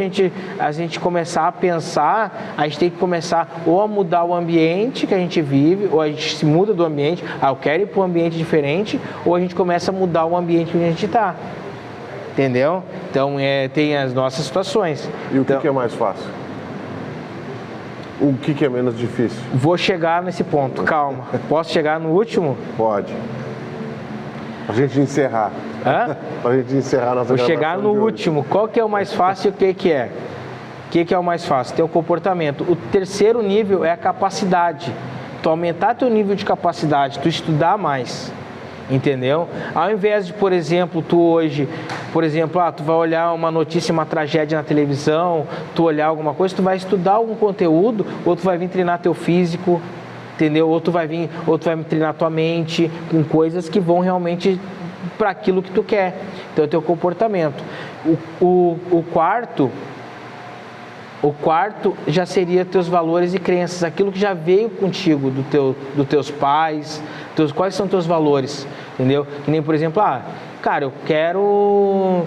gente começar a pensar, a gente tem que começar ou a mudar o ambiente que a gente vive, ou a gente se muda do ambiente, eu quero ir para um ambiente diferente, ou a gente começa a mudar o ambiente onde a gente está. Entendeu? Então, tem as nossas situações. E o que é mais fácil? O que é menos difícil? Vou chegar nesse ponto, calma. Posso chegar no último? Pode. Pra gente encerrar. Pra gente encerrar a nossa gravação. Vou chegar no último. Qual que é o mais fácil e o que é? O que é o mais fácil? Ter o comportamento. O terceiro nível é a capacidade. Tu aumentar teu nível de capacidade, tu estudar mais. Entendeu? Ao invés de, por exemplo, tu vai olhar uma notícia, uma tragédia na televisão, tu olhar alguma coisa, tu vai estudar algum conteúdo, ou tu vai vir treinar teu físico, entendeu? Ou tu vai treinar tua mente com coisas que vão realmente para aquilo que tu quer. Então, é o teu comportamento. O quarto já seria teus valores e crenças, aquilo que já veio contigo dos teus pais, quais são teus valores, entendeu? Que nem, por exemplo, cara, eu quero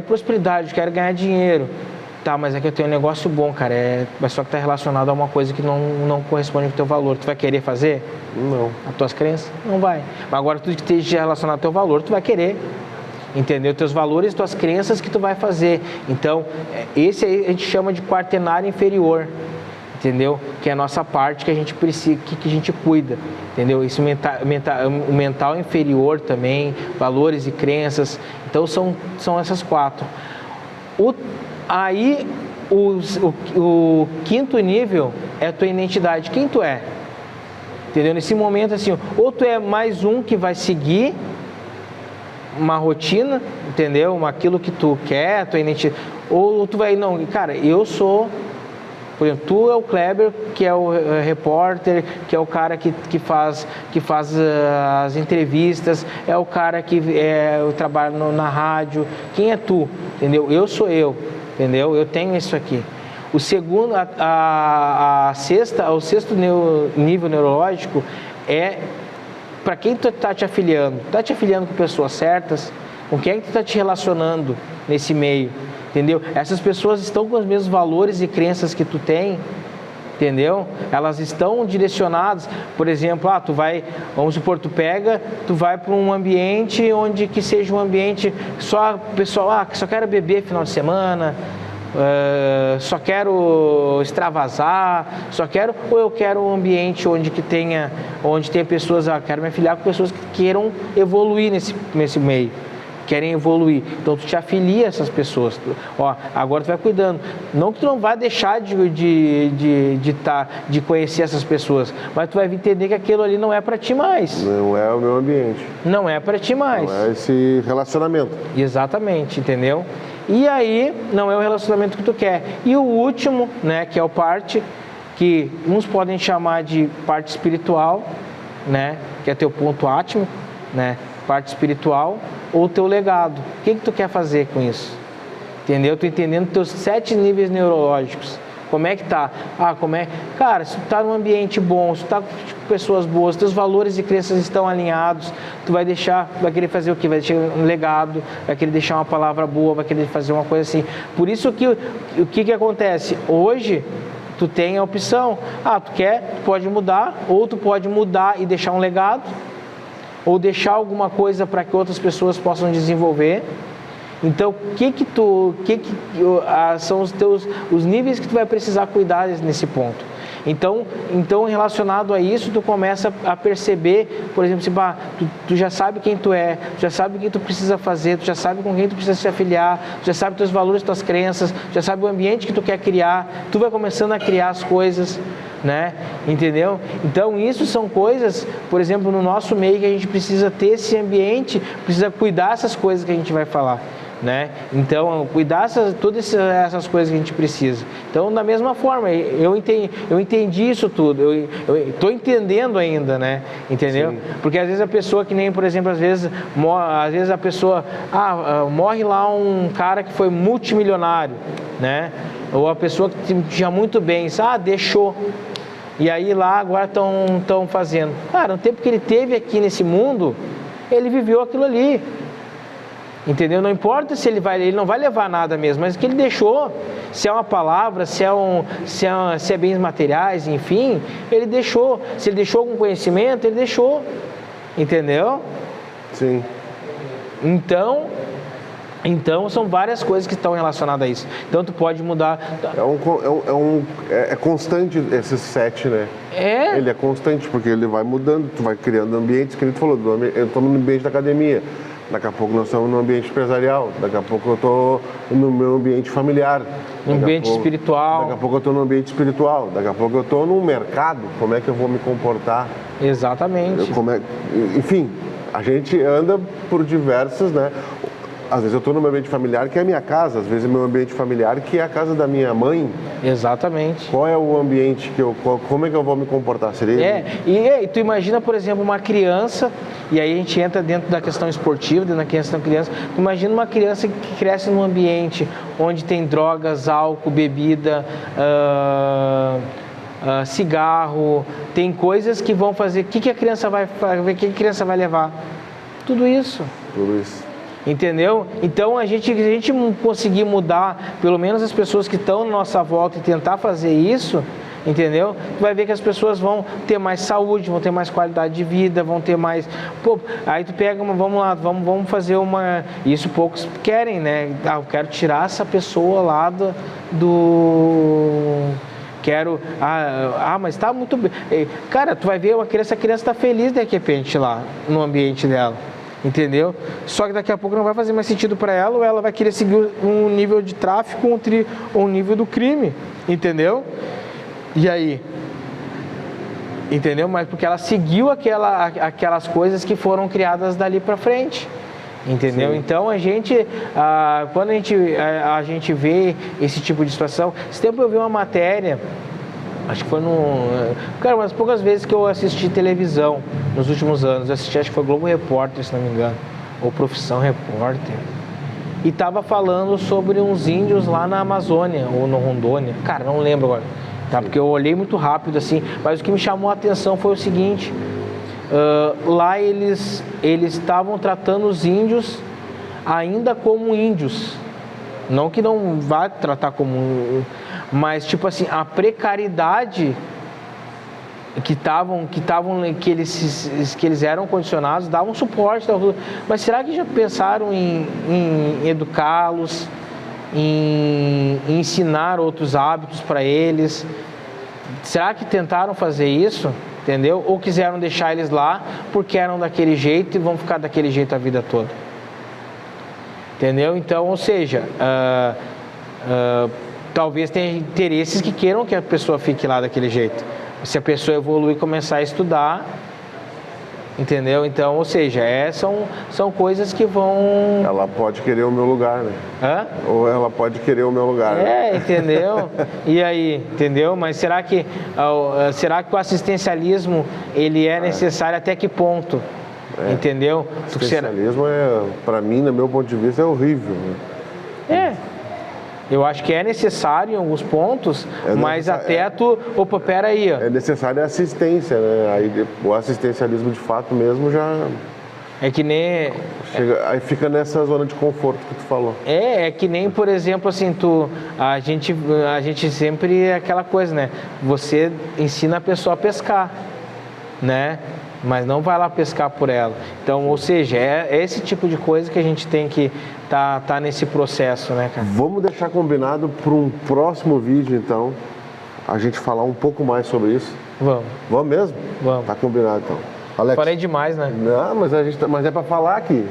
prosperidade, eu quero ganhar dinheiro. Tá, mas é que eu tenho um negócio bom, cara, mas só que está relacionado a uma coisa que não corresponde com o teu valor. Tu vai querer fazer? Não. As tuas crenças? Não vai. Mas agora tudo que esteja relacionado ao teu valor, tu vai querer. Entendeu? Teus valores, tuas crenças que tu vai fazer. Então, esse aí a gente chama de quaternário inferior. Entendeu? Que é a nossa parte que a gente precisa, que a gente cuida. Entendeu? Isso o mental inferior também, valores e crenças. Então, são essas 4. Aí, o quinto nível é a tua identidade. Quem tu é? Entendeu? Nesse momento, assim, ou tu é mais um que vai seguir uma rotina, entendeu? Aquilo que tu quer, tua identidade. Ou tu vai, não, cara, eu sou... Por exemplo, tu é o Kleber, que é o repórter, que é o cara que faz as entrevistas, é o cara que trabalha na rádio. Quem é tu? Entendeu? Eu sou eu. Entendeu? Eu tenho isso aqui. O segundo, o sexto nível neurológico é para quem tu está te afiliando. Tu está te afiliando com pessoas certas? Com quem é que tu está te relacionando nesse meio? Entendeu? Essas pessoas estão com os mesmos valores e crenças que tu tem, entendeu? Elas estão direcionadas, por exemplo, vamos supor, tu vai para um ambiente onde que seja um ambiente só pessoal, que só quero beber final de semana, só quero extravasar, ou eu quero um ambiente onde tenha pessoas, quero me afiliar com pessoas que queiram evoluir nesse meio. querem evoluir. Então tu te afilia a essas pessoas. Agora tu vai cuidando. Não que tu não vai deixar de conhecer essas pessoas, mas tu vai entender que aquilo ali não é para ti mais. Não é o meu ambiente. Não é para ti mais. Não é esse relacionamento. Exatamente, entendeu? E aí, não é o relacionamento que tu quer. E o último, né, que é o parte, que uns podem chamar de parte espiritual, né, que é teu ponto átmico, né, parte espiritual, ou teu legado. O que tu quer fazer com isso? Entendeu? Tu entendendo teus 7 níveis neurológicos. Como é que tá? Cara, se tu tá num ambiente bom, se tu tá com pessoas boas, teus valores e crenças estão alinhados, tu vai querer fazer o quê? Vai deixar um legado, vai querer deixar uma palavra boa, vai querer fazer uma coisa assim. Por isso que o que acontece? Hoje, tu tem a opção, tu pode mudar, ou tu pode mudar e deixar um legado, ou deixar alguma coisa para que outras pessoas possam desenvolver. Então, são os níveis que tu vai precisar cuidar nesse ponto. Então, relacionado a isso, tu começa a perceber, por exemplo, tu já sabe quem tu é, tu já sabe o que tu precisa fazer, tu já sabe com quem tu precisa se afiliar, tu já sabe teus valores, tuas crenças, tu já sabe o ambiente que tu quer criar, tu vai começando a criar as coisas, né? Entendeu? Então, isso são coisas, por exemplo, no nosso meio que a gente precisa ter esse ambiente, precisa cuidar dessas coisas que a gente vai falar. Né? Então, cuidar todas essas coisas que a gente precisa. Então, da mesma forma, eu entendi isso tudo, eu estou entendendo ainda, né? Entendeu? Sim. Porque às vezes a pessoa que nem, por exemplo, às vezes a pessoa, morre lá um cara que foi multimilionário, né? Ou a pessoa que tinha muito bens, deixou. E aí lá agora estão fazendo. Cara, no tempo que ele teve aqui nesse mundo, ele viveu aquilo ali. Entendeu? Não importa se ele não vai levar nada mesmo, mas o que ele deixou, se é uma palavra, se é bens materiais, enfim, ele deixou. Se ele deixou algum conhecimento, ele deixou. Entendeu? Sim. Então são várias coisas que estão relacionadas a isso. Então tu pode mudar. É constante esses 7, né? Ele é constante, porque ele vai mudando, tu vai criando ambientes, que ele falou, eu estou no ambiente da academia. Daqui a pouco nós estamos no ambiente empresarial, daqui a pouco eu estou no meu ambiente familiar. No ambiente espiritual. Daqui a pouco eu estou no ambiente espiritual, daqui a pouco eu estou num mercado, como é que eu vou me comportar? Exatamente. Enfim, a gente anda por diversas, né? Às vezes eu estou no meu ambiente familiar, que é a minha casa, às vezes é meu ambiente familiar, que é a casa da minha mãe. Exatamente. Qual é o ambiente como é que eu vou me comportar? E tu imagina, por exemplo, uma criança, e aí a gente entra dentro da questão esportiva, dentro da questão da criança, imagina uma criança que cresce num ambiente onde tem drogas, álcool, bebida, cigarro, tem coisas que vão fazer, o que a criança vai fazer, o que a criança vai levar? Tudo isso. Entendeu? Então, a gente conseguir mudar, pelo menos as pessoas que estão na nossa volta e tentar fazer isso, entendeu? Tu vai ver que as pessoas vão ter mais saúde, vão ter mais qualidade de vida, vão ter mais... aí tu pega vamos lá, vamos fazer uma... Isso poucos querem, né? Eu quero tirar essa pessoa lá do... Quero... mas tá muito bem... Cara, tu vai ver essa criança tá feliz de repente lá, no ambiente dela. Entendeu? Só que daqui a pouco não vai fazer mais sentido para ela, ou ela vai querer seguir um nível de tráfico ou um nível do crime, entendeu? E aí? Entendeu? Mas porque ela seguiu aquelas coisas que foram criadas dali para frente, entendeu? Sim. Então quando a gente vê esse tipo de situação, esse tempo eu vi uma matéria. Acho que foi Cara, umas poucas vezes que eu assisti televisão nos últimos anos. Eu assisti, acho que foi Globo Repórter, se não me engano. Ou Profissão Repórter. E tava falando sobre uns índios lá na Amazônia, ou no Rondônia. Cara, não lembro agora. Tá? Porque eu olhei muito rápido, assim. Mas o que me chamou a atenção foi o seguinte. Lá eles estavam tratando os índios ainda como índios. Não que não vá tratar como... Mas, tipo assim, a precariedade que eles eram condicionados, davam suporte. Mas será que já pensaram em educá-los, em ensinar outros hábitos para eles? Será que tentaram fazer isso? Entendeu? Ou quiseram deixar eles lá porque eram daquele jeito e vão ficar daquele jeito a vida toda? Entendeu? Então, ou seja, talvez tenha interesses que queiram que a pessoa fique lá daquele jeito. Se a pessoa evoluir e começar a estudar, entendeu? Então, ou seja, são coisas que vão... Ela pode querer o meu lugar, né? Hã? Ou ela pode querer o meu lugar. Né? Entendeu? E aí, entendeu? Mas será que o assistencialismo, ele é necessário até que ponto? Entendeu? O assistencialismo, para mim, no meu ponto de vista, é horrível. Né? Eu acho que é necessário em alguns pontos, mas até tu... Opa, peraí. É necessária a assistência, né? Aí o assistencialismo de fato mesmo já... É que nem... Aí fica nessa zona de conforto que tu falou. É que nem, por exemplo, assim, a gente sempre é aquela coisa, né? Você ensina a pessoa a pescar, né? Mas não vai lá pescar por ela. Então, ou seja, é esse tipo de coisa que a gente tem que tá nesse processo, né, cara? Vamos deixar combinado para um próximo vídeo, então, a gente falar um pouco mais sobre isso. Vamos. Vamos mesmo? Vamos. Tá combinado, então. Alex, falei demais, né? Não, mas é para falar aqui.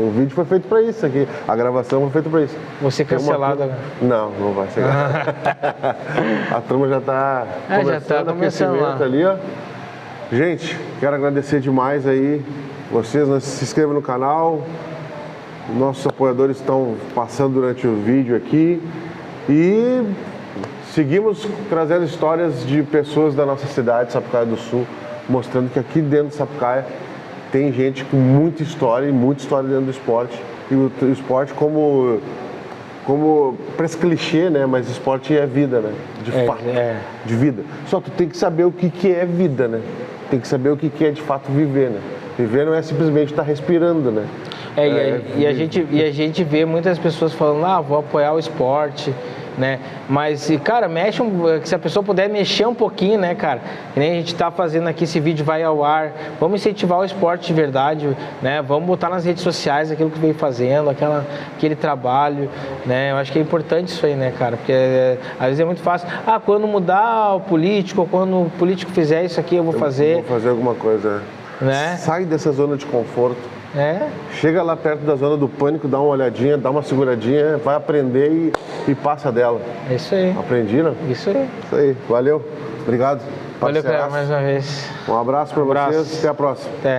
O vídeo foi feito para isso aqui. A gravação foi feita para isso. Você cancelado agora? Não vai ser. A turma já está começando lá. Ali, ó. Gente, quero agradecer demais aí vocês. Se inscrevam no canal. Nossos apoiadores estão passando durante o vídeo aqui. E seguimos trazendo histórias de pessoas da nossa cidade, Sapucaia do Sul, mostrando que aqui dentro de Sapucaia tem gente com muita história e muita história dentro do esporte. E o esporte como parece clichê, né? Mas esporte é vida, né? De fato, de vida. Só tu tem que saber o que é vida, né? Tem que saber o que é de fato viver, né? Viver não é simplesmente estar respirando, né? E a gente vê muitas pessoas falando, vou apoiar o esporte, né? Mas, cara, se a pessoa puder mexer um pouquinho, né, cara? Que nem a gente tá fazendo aqui, esse vídeo vai ao ar. Vamos incentivar o esporte de verdade, né? Vamos botar nas redes sociais aquilo que vem fazendo, aquele trabalho, né? Eu acho que é importante isso aí, né, cara? Porque às vezes é muito fácil. Quando mudar o político, ou quando o político fizer isso aqui, eu vou fazer. Vou fazer alguma coisa, né? Sai dessa zona de conforto. Chega lá perto da zona do pânico, dá uma olhadinha, dá uma seguradinha, vai aprender e passa dela. É isso aí. Aprendi, né? Isso aí. Isso aí. Valeu. Obrigado. Valeu, cara, mais uma vez. Um abraço para vocês. Até a próxima. Até.